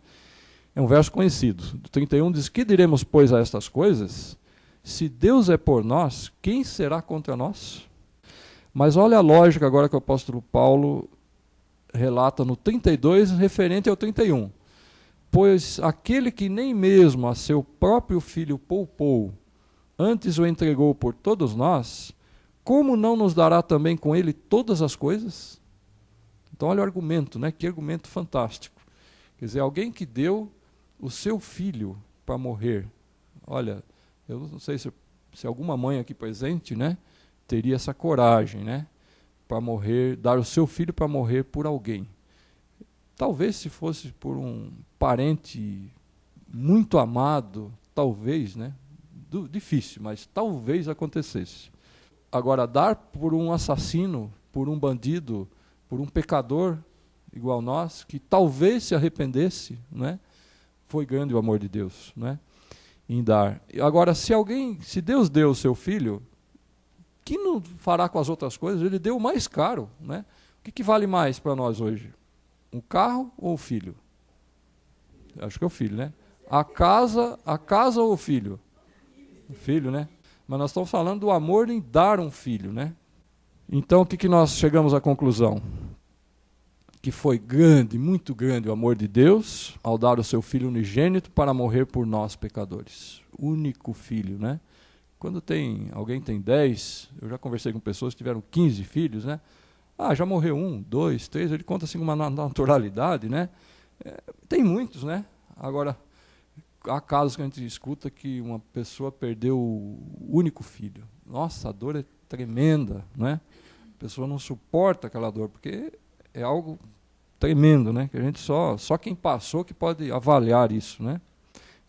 É um verso conhecido. O 31 diz: que diremos, pois, a estas coisas? Se Deus é por nós, quem será contra nós? Mas olha a lógica agora que o apóstolo Paulo relata no 32, referente ao 31. Pois aquele que nem mesmo a seu próprio filho poupou, antes o entregou por todos nós, como não nos dará também com ele todas as coisas? Então olha o argumento, né? Que argumento fantástico. Quer dizer, alguém que deu o seu filho para morrer. Olha, eu não sei se alguma mãe aqui presente, né, teria essa coragem, né, para morrer, dar o seu filho para morrer por alguém. Talvez se fosse por um parente muito amado, talvez, né, difícil, mas talvez acontecesse. Agora, dar por um assassino, por um bandido, por um pecador igual nós, que talvez se arrependesse, né, foi grande o amor de Deus, né, em dar. Agora, se Deus deu o seu filho, que não fará com as outras coisas? Ele deu o mais caro, né? O que vale mais para nós hoje? Um carro ou o filho? Acho que é o filho, né? A casa ou o filho? O filho, né? Mas nós estamos falando do amor em dar um filho, né? Então, o que nós chegamos à conclusão? Que foi grande, muito grande o amor de Deus ao dar o seu Filho unigênito para morrer por nós pecadores. Único filho, né? Quando alguém tem 10, eu já conversei com pessoas que tiveram 15 filhos, né? Já morreu 1, 2, 3, ele conta assim com uma naturalidade, né? Tem muitos, né? Agora, há casos que a gente escuta que uma pessoa perdeu o único filho. Nossa, a dor é tremenda, né? A pessoa não suporta aquela dor, porque é algo tremendo, né? Que a gente só quem passou que pode avaliar isso, né?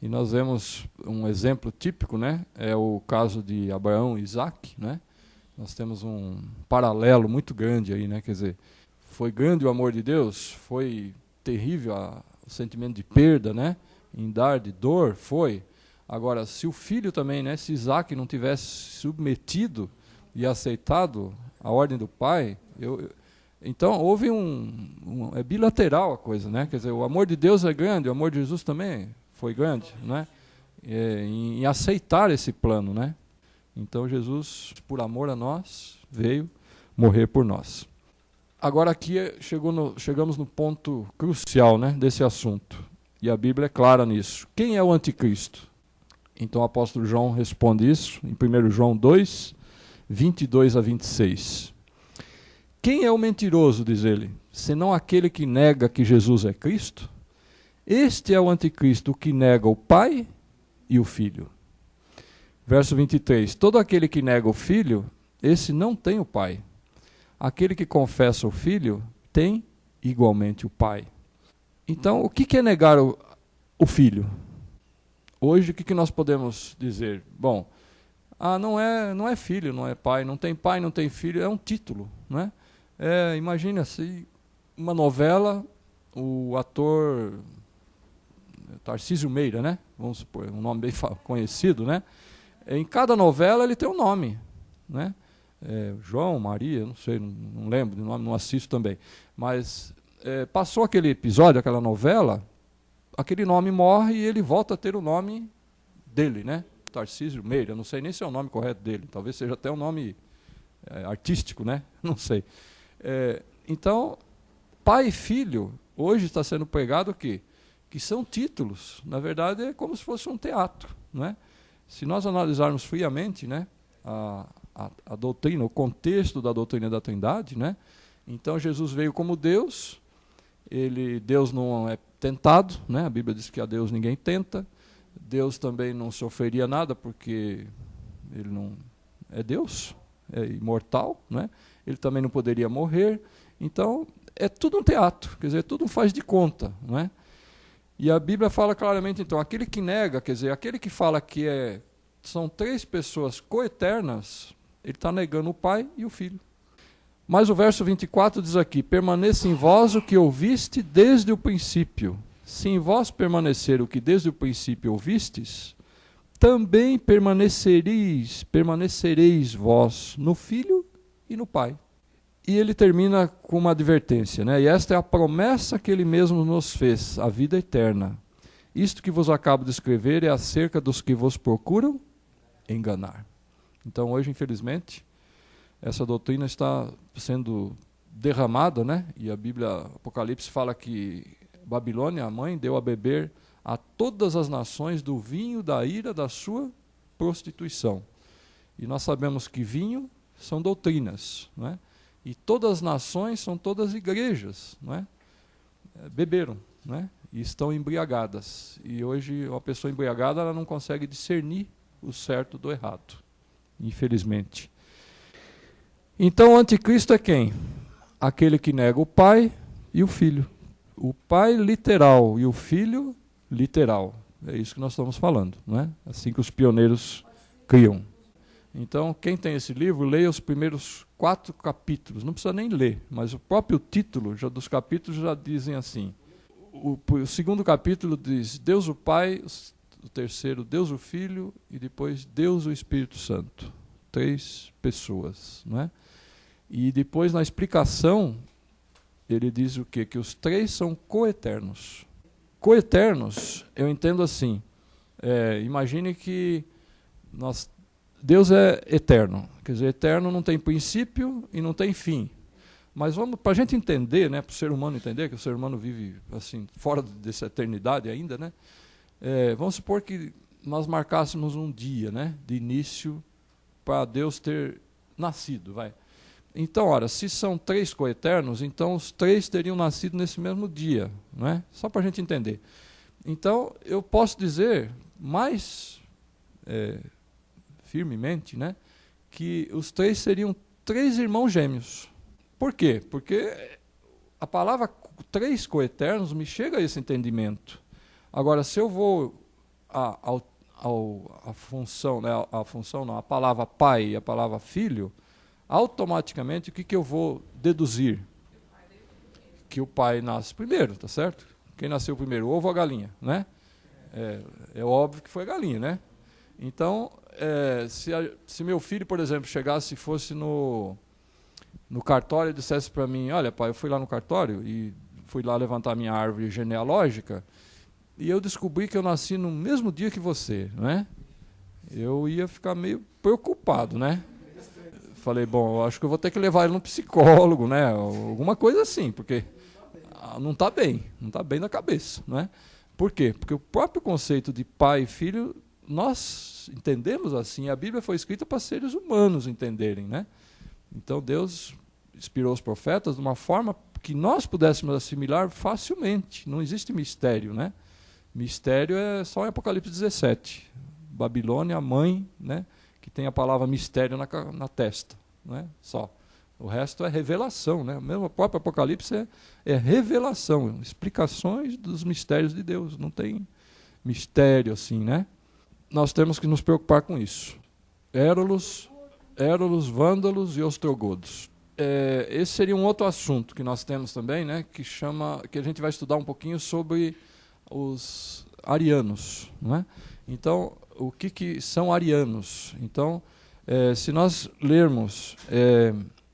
E nós vemos um exemplo típico, né? É o caso de Abraão e Isaac, né? Nós temos um paralelo muito grande aí, né? Quer dizer, foi grande o amor de Deus, foi terrível o sentimento de perda, né? Em dar de dor, foi. Agora, se o filho também, né? Se Isaac não tivesse submetido e aceitado a ordem do pai, então houve é bilateral a coisa, né? Quer dizer, o amor de Deus é grande, o amor de Jesus também foi grande, né? Em aceitar esse plano, né? Então Jesus, por amor a nós, veio morrer por nós. Agora aqui chegamos no ponto crucial, né, desse assunto. E a Bíblia é clara nisso. Quem é o anticristo? Então o apóstolo João responde isso em 1 João 2, 22 a 26. Quem é o mentiroso, diz ele, senão aquele que nega que Jesus é Cristo? Este é o anticristo, o que nega o Pai e o Filho. Verso 23, todo aquele que nega o Filho, esse não tem o Pai. Aquele que confessa o Filho, tem igualmente o Pai. Então, o que é negar o Filho? Hoje, o que nós podemos dizer? Bom, não é filho, não é pai, não tem filho, é um título, não é? Imagine assim, uma novela, o ator Tarcísio Meira, né? Vamos supor, um nome bem conhecido, né? Em cada novela ele tem um nome, né? João, Maria, não sei, não lembro de nome, não assisto também. Mas passou aquele episódio, aquela novela, aquele nome morre e ele volta a ter o nome dele, né? Tarcísio Meira, não sei nem se é o nome correto dele, talvez seja até um nome artístico, né? Não sei. Então, pai e filho, hoje está sendo pregado o quê? Que são títulos, na verdade é como se fosse um teatro, não é? Se nós analisarmos friamente, né, a doutrina, o contexto da doutrina da Trindade, né? Então Jesus veio como Deus, Deus não é tentado, né? A Bíblia diz que a Deus ninguém tenta, Deus também não sofreria nada porque ele não é Deus, é imortal, né? Ele também não poderia morrer, então é tudo um teatro, quer dizer, tudo um faz de conta, não é? E a Bíblia fala claramente, então, aquele que nega, quer dizer, aquele que fala que são três pessoas coeternas, ele está negando o Pai e o Filho. Mas o verso 24 diz aqui, permaneça em vós o que ouviste desde o princípio. Se em vós permanecer o que desde o princípio ouvistes, também permanecereis vós no Filho e no Pai. E ele termina com uma advertência, né? E esta é a promessa que ele mesmo nos fez, a vida eterna. Isto que vos acabo de escrever é acerca dos que vos procuram enganar. Então hoje, infelizmente, essa doutrina está sendo derramada, né? E a Bíblia, Apocalipse, fala que Babilônia, a mãe, deu a beber a todas as nações do vinho da ira da sua prostituição. E nós sabemos que vinho são doutrinas, não é? E todas as nações são todas igrejas, não é? Beberam, não é? E estão embriagadas. E hoje uma pessoa embriagada ela não consegue discernir o certo do errado, infelizmente. Então o anticristo é quem? Aquele que nega o Pai e o Filho. O Pai literal e o Filho literal. É isso que nós estamos falando, não é? Assim que os pioneiros criam. Então, quem tem esse livro, leia os primeiros 4 capítulos. Não precisa nem ler, mas o próprio título dos capítulos já dizem assim. O segundo capítulo diz Deus o Pai, o terceiro Deus o Filho e depois Deus o Espírito Santo. 3 pessoas, não é? E depois, na explicação, ele diz o quê? Que os 3 são coeternos. Coeternos, eu entendo assim. Imagine que Deus é eterno. Quer dizer, eterno não tem princípio e não tem fim. Mas para a gente entender, né, para o ser humano entender, que o ser humano vive assim, fora dessa eternidade ainda, né, vamos supor que nós marcássemos um dia, né, de início para Deus ter nascido. Então, ora, se são 3 coeternos, então os 3 teriam nascido nesse mesmo dia, não é? Só para a gente entender. Então, eu posso dizer mais firmemente, né, que os 3 seriam 3 irmãos gêmeos. Por quê? Porque a palavra 3 coeternos me chega a esse entendimento. Agora, se eu vou a função, né, a palavra pai e a palavra filho, automaticamente o que eu vou deduzir? Que o pai nasce primeiro, tá certo? Quem nasceu primeiro, o ovo ou a galinha, né? É óbvio que foi a galinha, né? Então, se meu filho, por exemplo, chegasse e fosse no cartório e dissesse para mim, olha pai, eu fui lá no cartório e fui lá levantar minha árvore genealógica e eu descobri que eu nasci no mesmo dia que você, né? Eu ia ficar meio preocupado, né? Falei, bom, eu acho que eu vou ter que levar ele no psicólogo, né? Alguma coisa assim, porque não está bem da cabeça, né? Por quê? Porque o próprio conceito de pai e filho nós entendemos assim, a Bíblia foi escrita para seres humanos entenderem, né? Então Deus inspirou os profetas de uma forma que nós pudéssemos assimilar facilmente. Não existe mistério, né? Mistério é só em Apocalipse 17. Babilônia, a mãe, né? Que tem a palavra mistério na testa, né? Só. O resto é revelação, né? Mesmo o próprio Apocalipse é revelação, explicações dos mistérios de Deus. Não tem mistério assim, né? Nós temos que nos preocupar com isso. Érolos, vândalos e ostrogodos. Esse seria um outro assunto que nós temos também, né? Que a gente vai estudar um pouquinho sobre os arianos, não é? Então, o que são arianos? Então, se nós lermos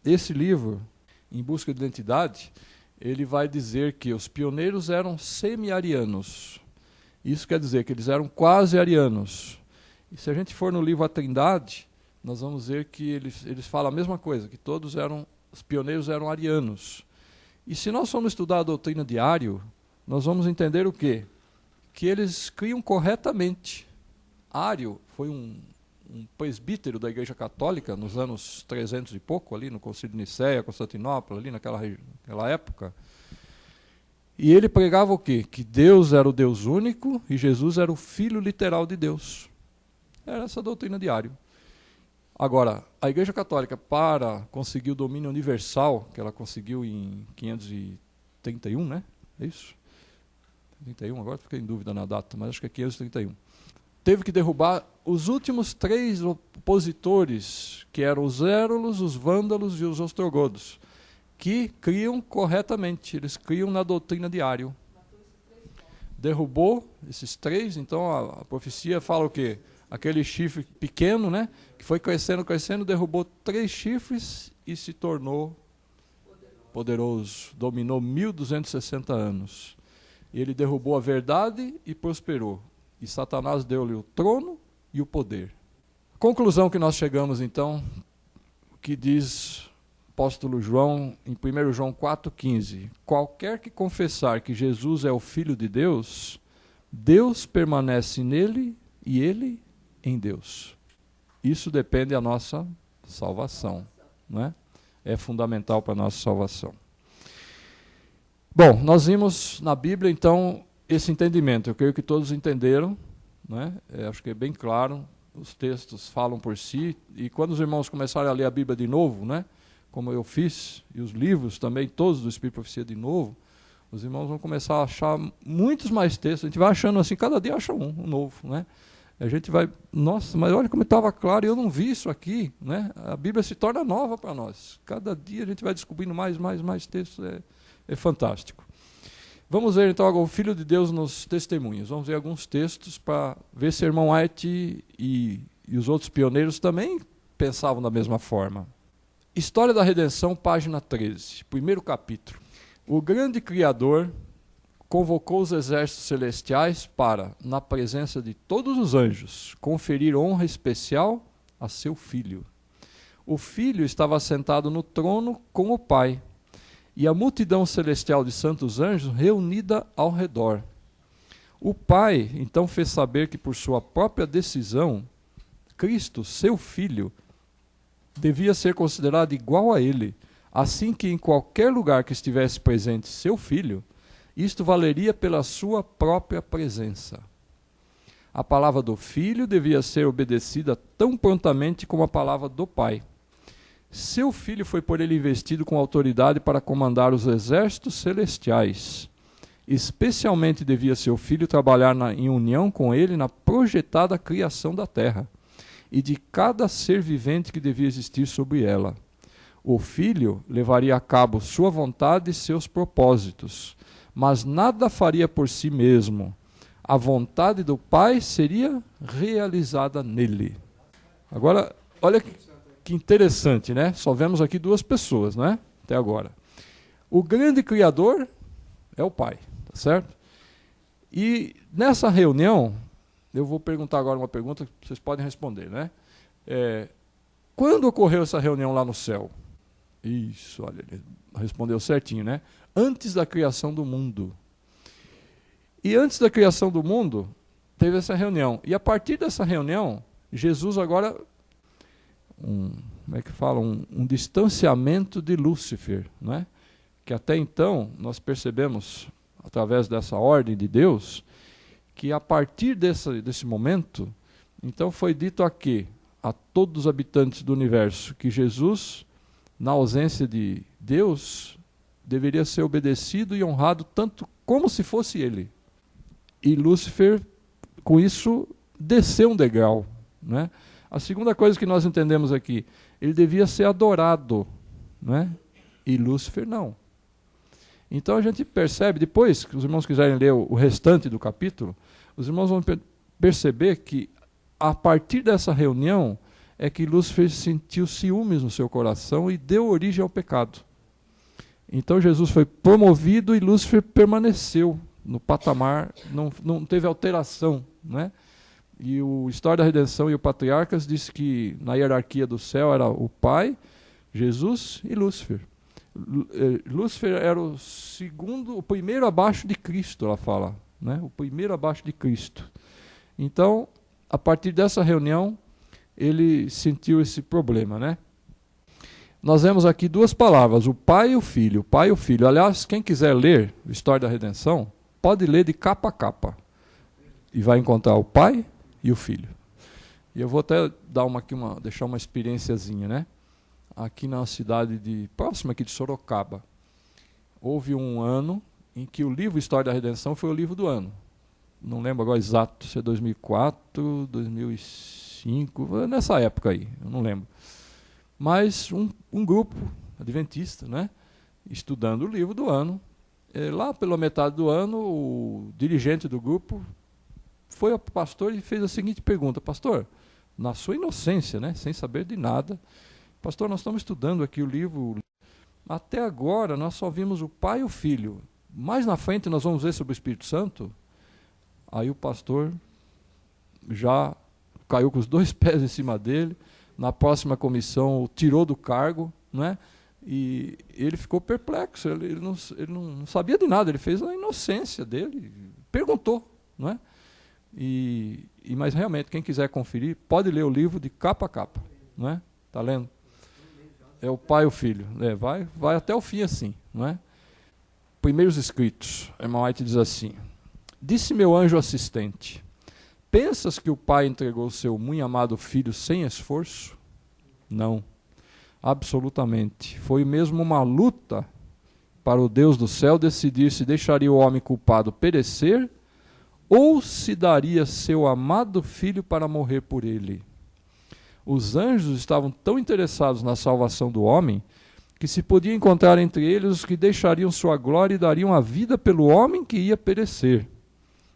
esse livro, Em Busca de Identidade, ele vai dizer que os pioneiros eram semi-arianos. Isso quer dizer que eles eram quase arianos. E se a gente for no livro A Trindade, nós vamos ver que eles falam a mesma coisa, que os pioneiros eram arianos. E se nós formos estudar a doutrina de Ário, nós vamos entender o quê? Que eles criam corretamente. Ário foi um presbítero da Igreja Católica nos anos 300 e pouco, ali no Concílio de Nicéia, Constantinopla, ali naquela época. E ele pregava o quê? Que Deus era o Deus único e Jesus era o Filho literal de Deus. Era essa a doutrina de Ário. Agora, a Igreja Católica, para conseguir o domínio universal, que ela conseguiu em 531, né? É isso? 31, agora fiquei em dúvida na data, mas acho que é 531. Teve que derrubar os últimos 3 opositores, que eram os érolos, os vândalos e os ostrogodos, que criam corretamente, eles criam na doutrina de Ário. Derrubou esses 3, então a profecia fala o quê? Aquele chifre pequeno, né, que foi crescendo, derrubou 3 chifres e se tornou poderoso. Dominou 1260 anos. E ele derrubou a verdade e prosperou. E Satanás deu-lhe o trono e o poder. Conclusão que nós chegamos, então, que diz o apóstolo João, em 1 João 4,15. Qualquer que confessar que Jesus é o Filho de Deus, Deus permanece nele e ele em Deus. Isso depende da nossa salvação, né? É fundamental para a nossa salvação. Bom, nós vimos na Bíblia, então, esse entendimento. Eu creio que todos entenderam, né? Acho que é bem claro, os textos falam por si, e quando os irmãos começarem a ler a Bíblia de novo, né? Como eu fiz, e os livros também, todos do Espírito e Profecia de novo, os irmãos vão começar a achar muitos mais textos. A gente vai achando assim, cada dia acha um novo, né? A gente vai, nossa, mas olha como estava claro, eu não vi isso aqui, né? A Bíblia se torna nova para nós. Cada dia a gente vai descobrindo mais textos, é fantástico. Vamos ver então agora o Filho de Deus nos testemunhos. Vamos ver alguns textos para ver se o irmão White e os outros pioneiros também pensavam da mesma forma. História da Redenção, página 13, primeiro capítulo. O grande Criador convocou os exércitos celestiais para, na presença de todos os anjos, conferir honra especial a seu Filho. O Filho estava sentado no trono com o Pai, e a multidão celestial de santos anjos reunida ao redor. O Pai então fez saber que, por sua própria decisão, Cristo, seu Filho, devia ser considerado igual a ele, assim que em qualquer lugar que estivesse presente seu Filho, isto valeria pela sua própria presença. A palavra do Filho devia ser obedecida tão prontamente como a palavra do Pai. Seu Filho foi por ele investido com autoridade para comandar os exércitos celestiais. Especialmente devia seu Filho trabalhar em união com ele na projetada criação da terra e de cada ser vivente que devia existir sobre ela. O Filho levaria a cabo sua vontade e seus propósitos, mas nada faria por si mesmo. A vontade do Pai seria realizada nele. Agora, olha que interessante, né? Só vemos aqui 2 pessoas, né? Até agora. O grande Criador é o Pai, tá certo? E nessa reunião, eu vou perguntar agora uma pergunta que vocês podem responder, né? Quando ocorreu essa reunião lá no céu? Isso, olha, ele respondeu certinho, né? Antes da criação do mundo. E antes da criação do mundo, teve essa reunião. E a partir dessa reunião, Jesus agora, como é que fala? Um distanciamento de Lúcifer, não é? Que até então nós percebemos, através dessa ordem de Deus, que a partir desse momento, então foi dito aqui, a todos os habitantes do universo, que Jesus, na ausência de Deus, deveria ser obedecido e honrado tanto como se fosse ele. E Lúcifer, com isso, desceu um degrau, né? A segunda coisa que nós entendemos aqui, ele devia ser adorado, né? E Lúcifer não. Então a gente percebe, depois que os irmãos quiserem ler o restante do capítulo, os irmãos vão perceber que a partir dessa reunião é que Lúcifer sentiu ciúmes no seu coração e deu origem ao pecado. Então Jesus foi promovido e Lúcifer permaneceu no patamar, não teve alteração, né? E o História da Redenção e o Patriarcas diz que na hierarquia do céu era o Pai, Jesus e Lúcifer. Lúcifer era o primeiro abaixo de Cristo, ela fala, né? O primeiro abaixo de Cristo. Então, a partir dessa reunião, ele sentiu esse problema, né? Nós vemos aqui duas palavras, o Pai e o Filho. O Pai e o Filho. Aliás, quem quiser ler a História da Redenção, pode ler de capa a capa. E vai encontrar o Pai e o Filho. E eu vou até dar deixar uma experiênciazinha, né? Aqui na cidade próxima aqui de Sorocaba, houve um ano em que o livro História da Redenção foi o livro do ano. Não lembro agora exato, se é 2004, 2005, nessa época aí, eu não lembro. Mas um grupo adventista, né, estudando o livro do ano, lá pela metade do ano, o dirigente do grupo foi ao pastor e fez a seguinte pergunta: pastor, na sua inocência, né, sem saber de nada, pastor, nós estamos estudando aqui o livro, até agora nós só vimos o Pai e o Filho, mais na frente nós vamos ver sobre o Espírito Santo? Aí o pastor já caiu com os dois pés em cima dele, na próxima comissão o tirou do cargo, né? E ele ficou perplexo, ele não sabia de nada, ele fez a inocência dele, perguntou, não é? Mas realmente, quem quiser conferir, pode ler o livro de capa a capa, não é? Está lendo? É o Pai e o Filho. Vai até o fim assim, não é? Primeiros escritos, Ellen White diz assim: disse meu anjo assistente, pensas que o Pai entregou seu muito amado Filho sem esforço? Não, absolutamente. Foi mesmo uma luta para o Deus do céu decidir se deixaria o homem culpado perecer ou se daria seu amado Filho para morrer por ele. Os anjos estavam tão interessados na salvação do homem que se podia encontrar entre eles os que deixariam sua glória e dariam a vida pelo homem que ia perecer.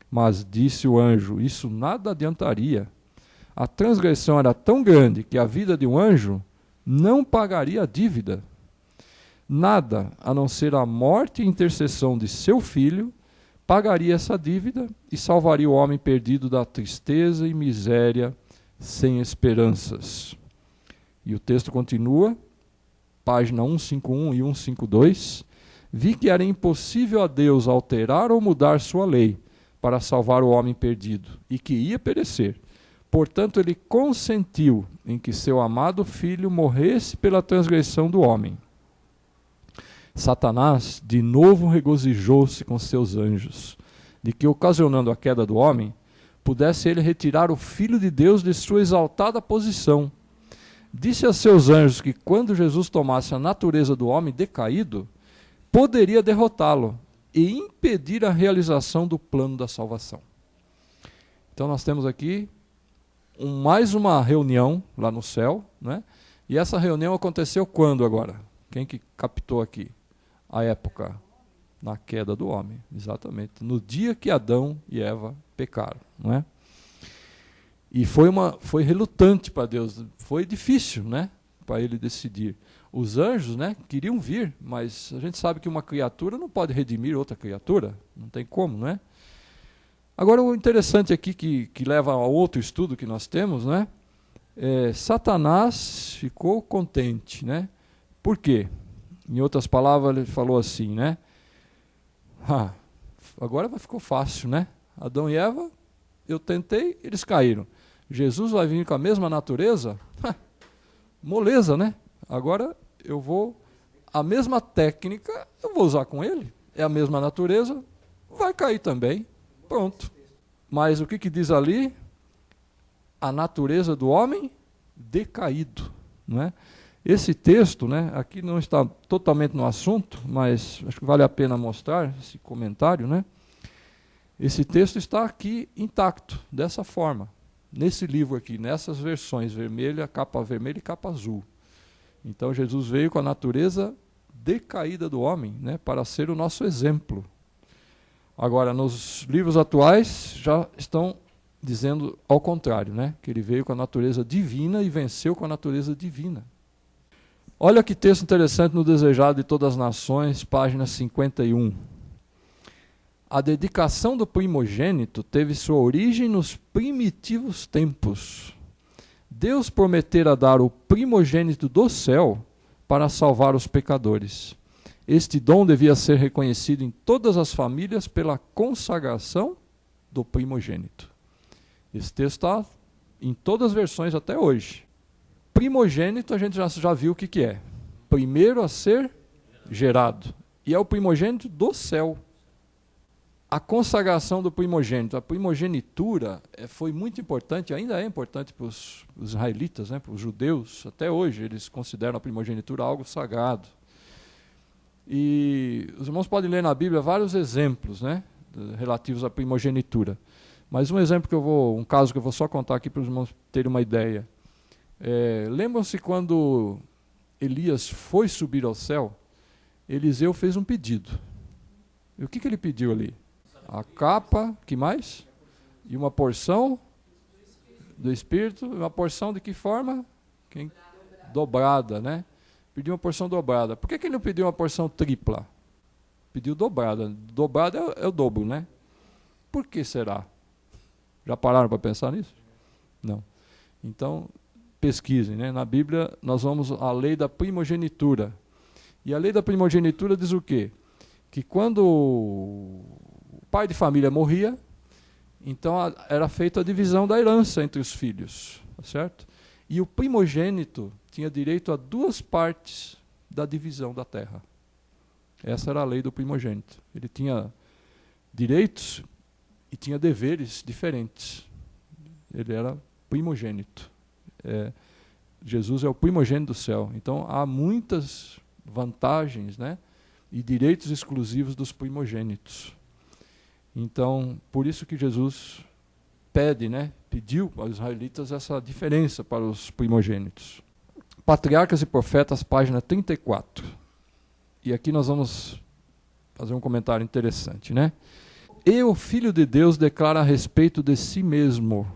Mas disse o anjo, isso nada adiantaria. A transgressão era tão grande que a vida de um anjo não pagaria a dívida. Nada, a não ser a morte e intercessão de seu filho, pagaria essa dívida e salvaria o homem perdido da tristeza e miséria sem esperanças. E o texto continua, página 151 e 152. Vi que era impossível a Deus alterar ou mudar sua lei para salvar o homem perdido, e que ia perecer. Portanto, ele consentiu em que seu amado filho morresse pela transgressão do homem. Satanás de novo regozijou-se com seus anjos, de que, ocasionando a queda do homem, pudesse ele retirar o Filho de Deus de sua exaltada posição. Disse a seus anjos que, quando Jesus tomasse a natureza do homem decaído, poderia derrotá-lo e impedir a realização do plano da salvação. Então nós temos aqui mais uma reunião lá no céu, né? E essa reunião aconteceu quando agora? Quem que captou aqui? A época, na queda do homem, exatamente. No dia que Adão e Eva pecaram, não é? E foi relutante para Deus, foi difícil, né, para ele decidir. Os anjos, né, queriam vir, mas a gente sabe que uma criatura não pode redimir outra criatura, não tem como, né? Agora, o interessante aqui, que leva a outro estudo que nós temos, né, Satanás ficou contente, né? Por quê? Em outras palavras, ele falou assim, né? Agora ficou fácil, né? Adão e Eva eu tentei, eles caíram. Jesus vai vir com a mesma natureza? Moleza, né? Agora a mesma técnica, eu vou usar com ele. É a mesma natureza, vai cair também. Pronto. Mas o que diz ali? A natureza do homem decaído, não é? Esse texto, né, aqui não está totalmente no assunto, mas acho que vale a pena mostrar esse comentário, né? Esse texto está aqui intacto, dessa forma, nesse livro aqui, nessas versões, vermelha e capa azul. Então Jesus veio com a natureza decaída do homem, né, para ser o nosso exemplo. Agora, nos livros atuais já estão dizendo ao contrário, né, que ele veio com a natureza divina e venceu com a natureza divina. Olha que texto interessante no Desejado de Todas as Nações, página 51. A dedicação do primogênito teve sua origem nos primitivos tempos. Deus prometera dar o primogênito do céu para salvar os pecadores. Este dom devia ser reconhecido em todas as famílias pela consagração do primogênito. Esse texto está em todas as versões até hoje. Primogênito a gente já viu o que é. Primeiro a ser gerado. E é o primogênito do céu. A consagração do primogênito, a primogenitura foi muito importante, ainda é importante para os israelitas, né, para os judeus. Até hoje eles consideram a primogenitura algo sagrado. E os irmãos podem ler na Bíblia vários exemplos, né, relativos à primogenitura. Mas um caso que eu vou só contar aqui para os irmãos terem uma ideia. Lembram-se quando Elias foi subir ao céu, Eliseu fez um pedido. E o que ele pediu ali? A capa, que mais? E uma porção do Espírito. Uma porção de que forma? Dobrada, né? Pediu uma porção dobrada. Por que ele não pediu uma porção tripla? Pediu dobrada. Dobrada é o dobro, né? Por que será? Já pararam para pensar nisso? Não. Então, pesquisem, né? Na Bíblia nós vamos à lei da primogenitura. E a lei da primogenitura diz o quê? Que quando o pai de família morria, então era feita a divisão da herança entre os filhos, certo? E o primogênito tinha direito a 2 partes da divisão da terra. Essa era a lei do primogênito. Ele tinha direitos e tinha deveres diferentes. Ele era primogênito. Jesus é o primogênito do céu. Então há muitas vantagens, né, e direitos exclusivos dos primogênitos. Então, por isso que Jesus pediu aos israelitas essa diferença para os primogênitos. Patriarcas e Profetas, página 34. E aqui nós vamos fazer um comentário interessante, né? E o Filho de Deus declara a respeito de si mesmo: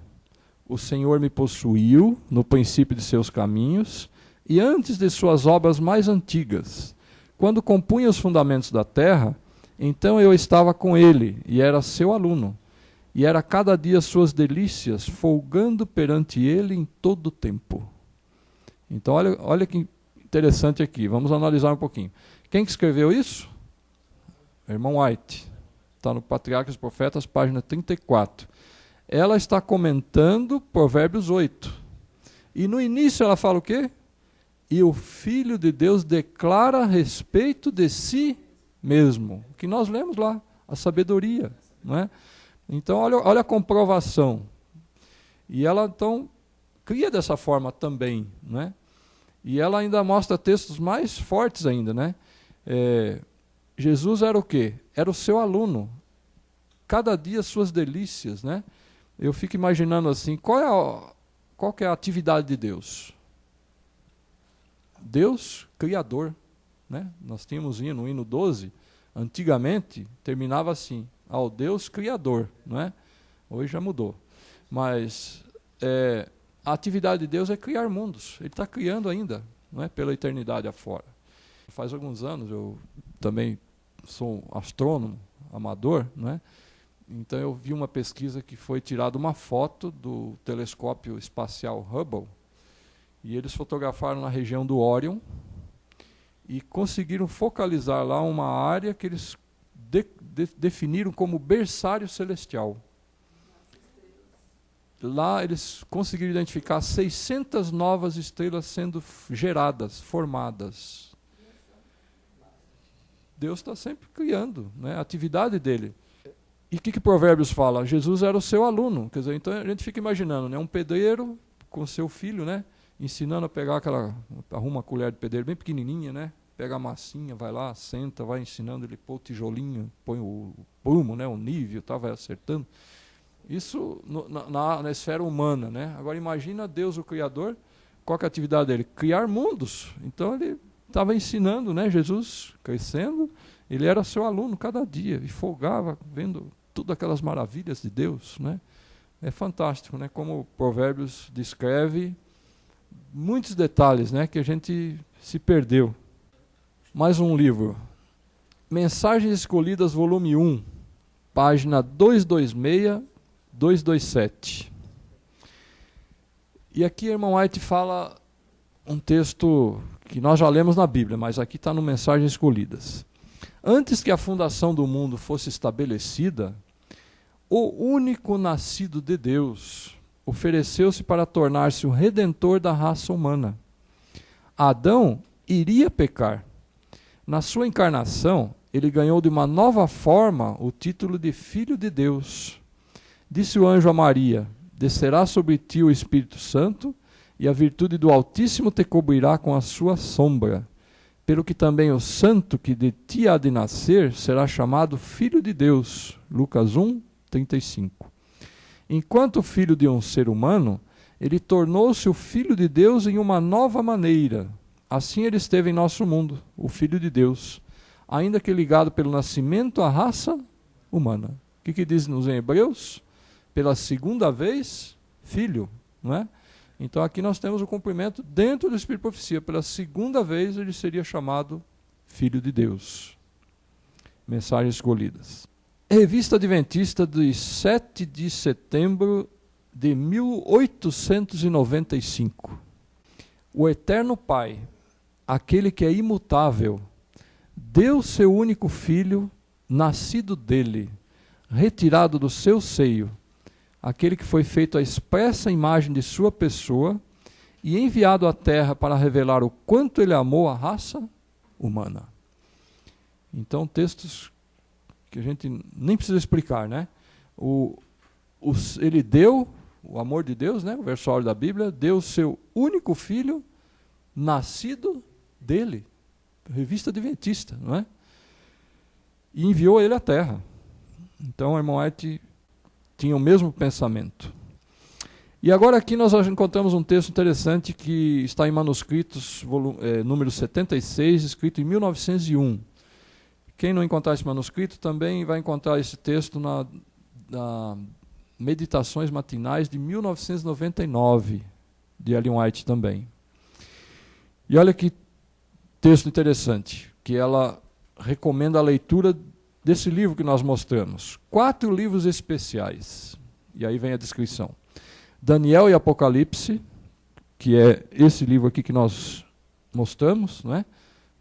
o Senhor me possuiu no princípio de seus caminhos e antes de suas obras mais antigas. Quando compunha os fundamentos da terra, então eu estava com ele e era seu aluno. E era cada dia suas delícias, folgando perante ele em todo o tempo. Então olha que interessante aqui, vamos analisar um pouquinho. Quem que escreveu isso? Irmão White. Está no Patriarcas e Profetas, página 34. Ela está comentando Provérbios 8. E no início ela fala o quê? E o Filho de Deus declara a respeito de si mesmo. O que nós lemos lá, a sabedoria. Não é? Então, olha a comprovação. E ela, então, cria dessa forma também. Não é? E ela ainda mostra textos mais fortes ainda. Né? Jesus era o quê? Era o seu aluno. Cada dia suas delícias, né? Eu fico imaginando assim, qual que é a atividade de Deus? Deus, Criador. Né? Nós tínhamos no hino 12, antigamente, terminava assim, ao Deus Criador. Não é? Hoje já mudou. Mas a atividade de Deus é criar mundos. Ele está criando ainda, não é? Pela eternidade afora. Faz alguns anos, eu também sou astrônomo, amador, não é? Então eu vi uma pesquisa que foi tirada uma foto do telescópio espacial Hubble e eles fotografaram na região do Órion e conseguiram focalizar lá uma área que eles definiram como berçário celestial. lá eles conseguiram identificar 600 novas estrelas sendo geradas, formadas. Deus está sempre criando, né? A atividade dele. E o que Provérbios fala? Jesus era o seu aluno. Quer dizer, então a gente fica imaginando, né? Um pedreiro com seu filho, né? Ensinando a pegar arruma uma colher de pedreiro bem pequenininha, né? Pega a massinha, vai lá, senta, vai ensinando ele pôr o tijolinho, põe o prumo, né? O nível, tá, vai acertando. Isso na esfera humana, né? Agora imagina Deus, o Criador, qual que é a atividade dele? Criar mundos. Então ele estava ensinando, né? Jesus crescendo, ele era seu aluno cada dia e folgava vendo todas aquelas maravilhas de Deus, né? É fantástico, né? Como Provérbios descreve muitos detalhes, né? Que a gente se perdeu. Mais um livro, Mensagens Escolhidas, volume 1, página 226, 227. E aqui, irmão White fala um texto que nós já lemos na Bíblia, mas aqui está no Mensagens Escolhidas. Antes que a fundação do mundo fosse estabelecida, o único nascido de Deus ofereceu-se para tornar-se o redentor da raça humana. Adão iria pecar. Na sua encarnação, ele ganhou de uma nova forma o título de Filho de Deus. Disse o anjo a Maria: descerá sobre ti o Espírito Santo, e a virtude do Altíssimo te cobrirá com a sua sombra. Pelo que também o santo que de ti há de nascer será chamado Filho de Deus. Lucas 1, 35. Enquanto filho de um ser humano, ele tornou-se o Filho de Deus em uma nova maneira. Assim ele esteve em nosso mundo, o Filho de Deus, ainda que ligado pelo nascimento à raça humana. O que diz nos Hebreus? Pela segunda vez, filho, não é? Então aqui nós temos o cumprimento dentro do Espírito de Profecia. Pela segunda vez ele seria chamado Filho de Deus. Mensagens Escolhidas. Revista Adventista de 7 de setembro de 1895. O Eterno Pai, aquele que é imutável, deu seu único filho, nascido dele, retirado do seu seio, aquele que foi feito à expressa imagem de sua pessoa e enviado à terra para revelar o quanto ele amou a raça humana. Então, textos que a gente nem precisa explicar, né? Ele deu, o amor de Deus, né? O versículo da Bíblia, deu o seu único filho, nascido dele. Revista Adventista, não é? E enviou ele à terra. Então, o irmão White tinha o mesmo pensamento. E agora aqui nós encontramos um texto interessante que está em manuscritos, número 76, escrito em 1901. Quem não encontrar esse manuscrito também vai encontrar esse texto na Meditações Matinais de 1999, de Ellen White também. E olha que texto interessante, que ela recomenda a leitura desse livro que nós mostramos. 4 livros especiais. E aí vem a descrição. Daniel e Apocalipse, que é esse livro aqui que nós mostramos, não é?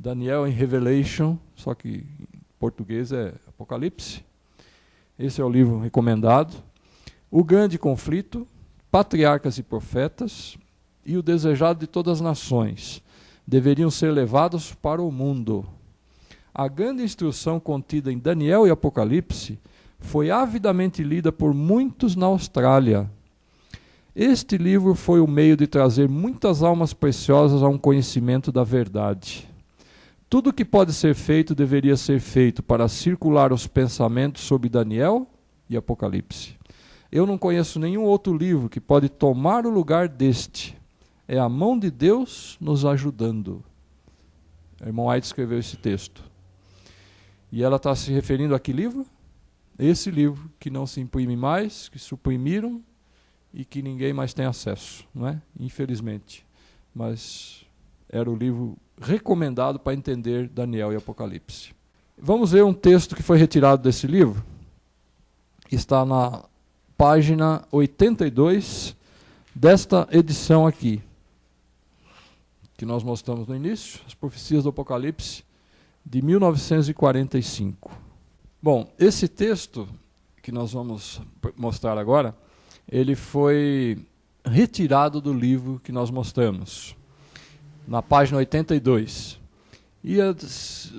Daniel em Revelation, só que em português é Apocalipse. Esse é o livro recomendado. O Grande Conflito, Patriarcas e Profetas e O Desejado de Todas as Nações deveriam ser levados para o mundo. A grande instrução contida em Daniel e Apocalipse foi avidamente lida por muitos na Austrália. Este livro foi o meio de trazer muitas almas preciosas a um conhecimento da verdade. Tudo que pode ser feito deveria ser feito para circular os pensamentos sobre Daniel e Apocalipse. Eu não conheço nenhum outro livro que pode tomar o lugar deste. É a mão de Deus nos ajudando. O irmão White escreveu esse texto. E ela está se referindo a que livro? Esse livro que não se imprime mais, que suprimiram e que ninguém mais tem acesso, não é? Infelizmente. Mas era o livro recomendado para entender Daniel e Apocalipse. Vamos ver um texto que foi retirado desse livro. Está na página 82 desta edição aqui, que nós mostramos no início, as profecias do Apocalipse, de 1945. Bom, esse texto que nós vamos mostrar agora, ele foi retirado do livro que nós mostramos, na página 82. E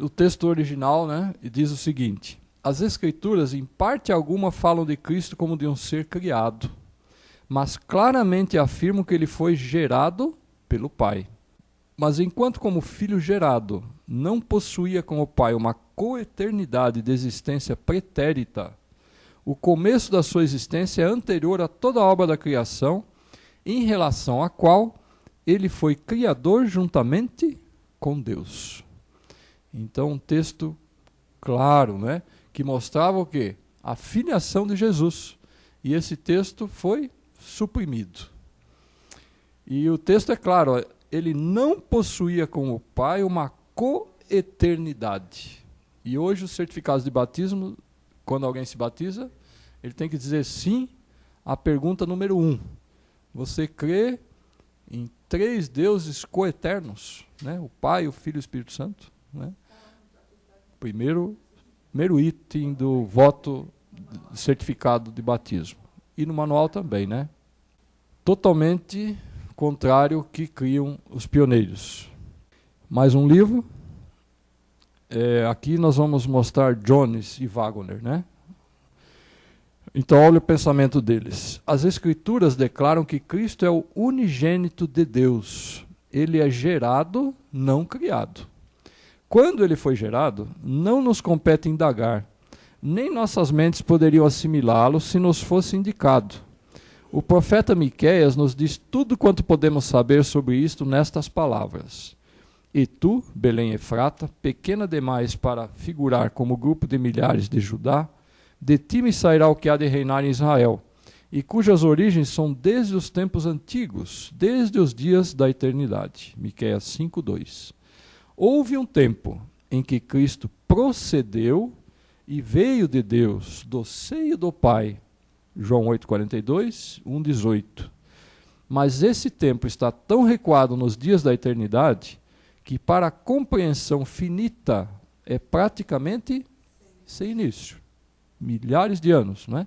o texto original, né, diz o seguinte: as Escrituras, em parte alguma, falam de Cristo como de um ser criado, mas claramente afirmam que ele foi gerado pelo Pai. Mas enquanto como filho gerado não possuía como Pai uma coeternidade de existência pretérita, o começo da sua existência é anterior a toda a obra da criação, em relação à qual ele foi criador juntamente com Deus. Então, um texto claro, né, que mostrava o quê? A filiação de Jesus. E esse texto foi suprimido. E o texto é claro, ele não possuía com o Pai uma coeternidade. E hoje os certificados de batismo, quando alguém se batiza, ele tem que dizer sim à pergunta número 1. Você crê em 3 deuses coeternos, né? O Pai, o Filho e o Espírito Santo, né? Primeiro item do voto certificado de batismo. E no manual também, né? Totalmente contrário ao que criam os pioneiros. Mais um livro. Aqui nós vamos mostrar Jones e Wagner, né? Então, olha o pensamento deles. As Escrituras declaram que Cristo é o unigênito de Deus. Ele é gerado, não criado. Quando ele foi gerado, não nos compete indagar, nem nossas mentes poderiam assimilá-lo se nos fosse indicado. O profeta Miqueias nos diz tudo quanto podemos saber sobre isto nestas palavras: e tu, Belém Efrata, pequena demais para figurar como grupo de milhares de Judá, de ti me sairá o que há de reinar em Israel, e cujas origens são desde os tempos antigos, desde os dias da eternidade. Miqueias 5:2. Houve um tempo em que Cristo procedeu e veio de Deus, do seio do Pai. João 8:42, 1:18. Mas esse tempo está tão recuado nos dias da eternidade que para a compreensão finita é praticamente sem início. Milhares de anos, né?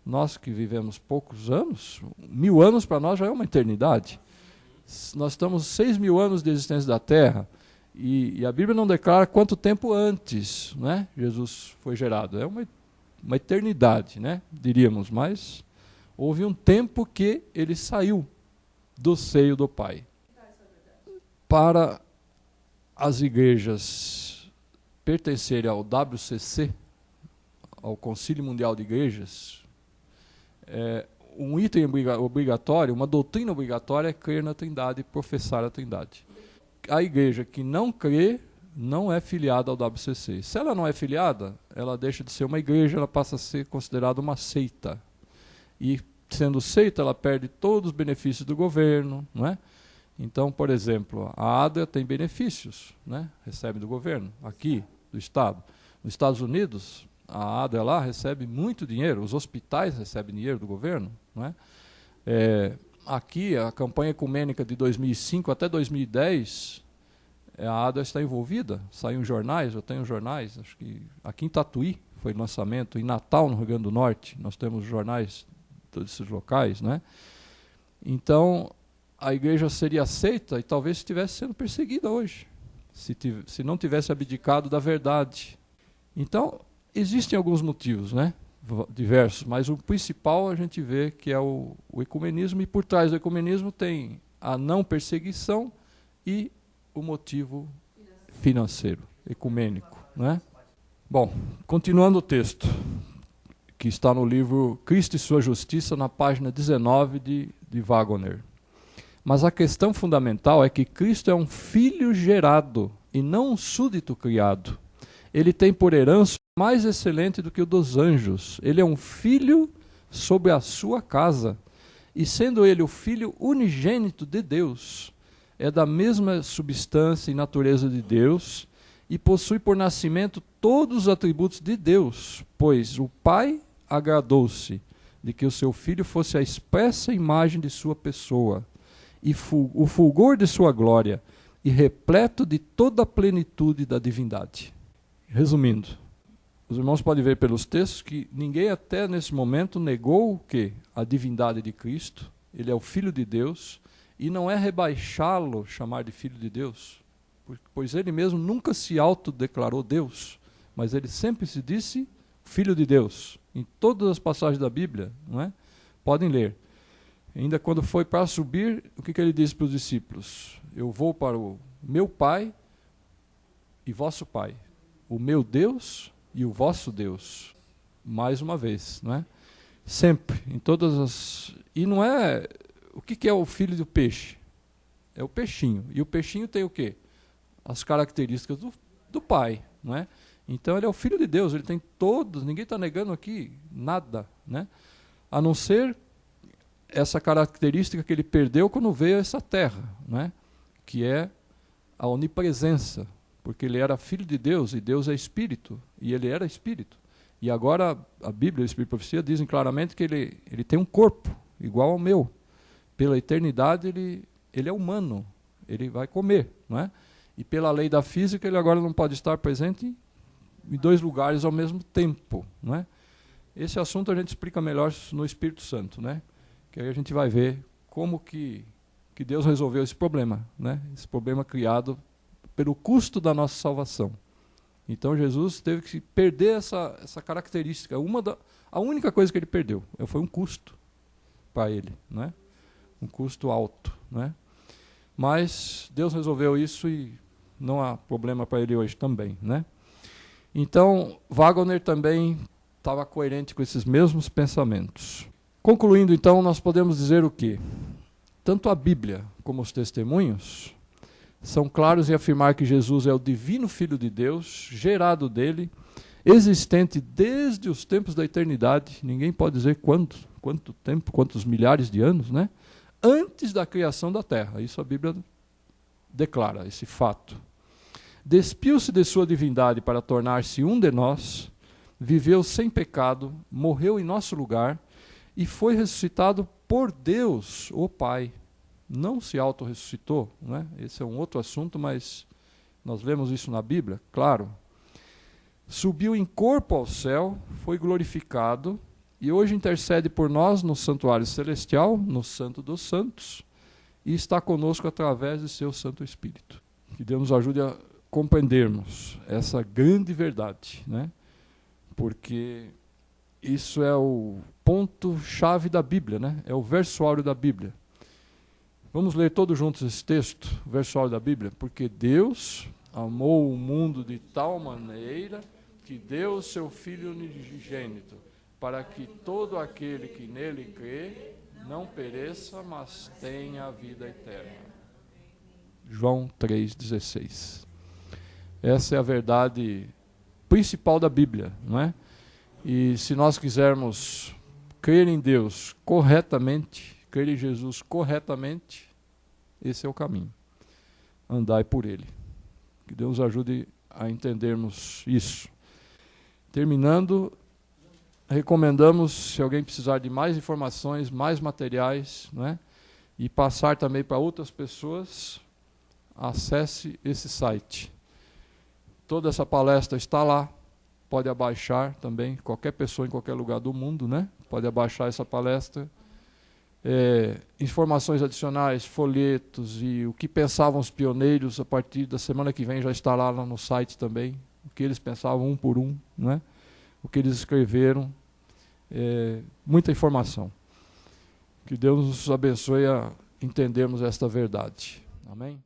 Nós que vivemos poucos anos, 1000 anos para nós já é uma eternidade. Nós estamos 6.000 anos de existência da Terra e a Bíblia não declara quanto tempo antes, né, Jesus foi gerado. É uma eternidade, né, diríamos, mas houve um tempo que ele saiu do seio do Pai. Para as igrejas pertencerem ao WCC, ao Concílio Mundial de Igrejas, um item obrigatório, uma doutrina obrigatória é crer na Trindade e professar a Trindade. A igreja que não crê não é filiada ao WCC. Se ela não é filiada, ela deixa de ser uma igreja, ela passa a ser considerada uma seita. E, sendo seita, ela perde todos os benefícios do governo, não é? Então, por exemplo, a ADA tem benefícios, né? Recebe do governo, aqui, do Estado. Nos Estados Unidos, a ADA lá recebe muito dinheiro, os hospitais recebem dinheiro do governo, não é? Aqui, a campanha ecumênica de 2005 até 2010, a ADA está envolvida, saíram jornais, eu tenho jornais, acho que aqui em Tatuí foi lançamento, em Natal, no Rio Grande do Norte, nós temos jornais todos esses locais, né? Então, a igreja seria aceita e talvez estivesse sendo perseguida hoje, se não tivesse abdicado da verdade. Então, existem alguns motivos, né? Diversos, mas o principal a gente vê que é o ecumenismo, e por trás do ecumenismo tem a não perseguição e o motivo financeiro, ecumênico, né? Bom, continuando o texto, que está no livro Cristo e Sua Justiça, na página 19 de Wagner. Mas a questão fundamental é que Cristo é um filho gerado e não um súdito criado. Ele tem por herança mais excelente do que o dos anjos. Ele é um filho sobre a sua casa. E sendo ele o filho unigênito de Deus, é da mesma substância e natureza de Deus, e possui por nascimento todos os atributos de Deus, pois o Pai agradou-se de que o seu filho fosse a expressa imagem de sua pessoa, e o fulgor de sua glória, e repleto de toda a plenitude da divindade. Resumindo, os irmãos podem ver pelos textos que ninguém até nesse momento negou o quê? A divindade de Cristo. Ele é o Filho de Deus, e não é rebaixá-lo chamar de Filho de Deus, pois ele mesmo nunca se autodeclarou Deus, mas ele sempre se disse Filho de Deus. Em todas as passagens da Bíblia, não é? Podem ler. Ainda quando foi para subir, o que ele disse para os discípulos? Eu vou para o meu Pai e vosso Pai, o meu Deus e o vosso Deus. Mais uma vez, não é? Sempre, em todas as... E não é... O que é o filho do peixe? É o peixinho. E o peixinho tem o quê? As características do pai, não é? Então ele é o Filho de Deus, ele tem todos, ninguém está negando aqui nada, né? A não ser essa característica que ele perdeu quando veio a essa terra, né? Que é a onipresença, porque ele era Filho de Deus, e Deus é Espírito, e ele era Espírito. E agora a Bíblia e o Espírito e a Profecia dizem claramente que ele tem um corpo igual ao meu. Pela eternidade ele é humano, ele vai comer, não é? E pela lei da física ele agora não pode estar presente em dois lugares ao mesmo tempo, não é? Esse assunto a gente explica melhor no Espírito Santo, né? Que aí a gente vai ver como que Deus resolveu esse problema, né? Esse problema criado pelo custo da nossa salvação. Então Jesus teve que perder essa característica. A única coisa que ele perdeu foi um custo para ele, né? Um custo alto, né? Mas Deus resolveu isso e não há problema para ele hoje também, né? Então, Wagner também estava coerente com esses mesmos pensamentos. Concluindo, então, nós podemos dizer o quê? Tanto a Bíblia como os testemunhos são claros em afirmar que Jesus é o divino Filho de Deus, gerado dele, existente desde os tempos da eternidade, ninguém pode dizer quanto tempo, quantos milhares de anos, né? Antes da criação da terra. Isso a Bíblia declara, esse fato. Despiu-se de sua divindade para tornar-se um de nós, viveu sem pecado, morreu em nosso lugar e foi ressuscitado por Deus, o Pai. Não se auto-ressuscitou, né? Esse é um outro assunto, mas nós lemos isso na Bíblia, claro. Subiu em corpo ao céu, foi glorificado e hoje intercede por nós no santuário celestial, no Santo dos Santos, e está conosco através de seu Santo Espírito. Que Deus nos ajude a compreendermos essa grande verdade, né? Porque isso é o ponto-chave da Bíblia, né? É o versuário da Bíblia. Vamos ler todos juntos esse texto, o versuário da Bíblia. Porque Deus amou o mundo de tal maneira que deu o seu Filho unigênito, para que todo aquele que nele crê não pereça, mas tenha a vida eterna. João 3,16. Essa é a verdade principal da Bíblia, não é? E se nós quisermos crer em Deus corretamente, crer em Jesus corretamente, esse é o caminho. Andai por ele. Que Deus ajude a entendermos isso. Terminando, recomendamos, se alguém precisar de mais informações, mais materiais, não é? E passar também para outras pessoas, acesse esse site. Toda essa palestra está lá, pode abaixar também, qualquer pessoa em qualquer lugar do mundo, né? Pode abaixar essa palestra. Informações adicionais, folhetos e o que pensavam os pioneiros, a partir da semana que vem já está lá no site também, o que eles pensavam um por um, né? O que eles escreveram, muita informação. Que Deus nos abençoe a entendermos esta verdade. Amém?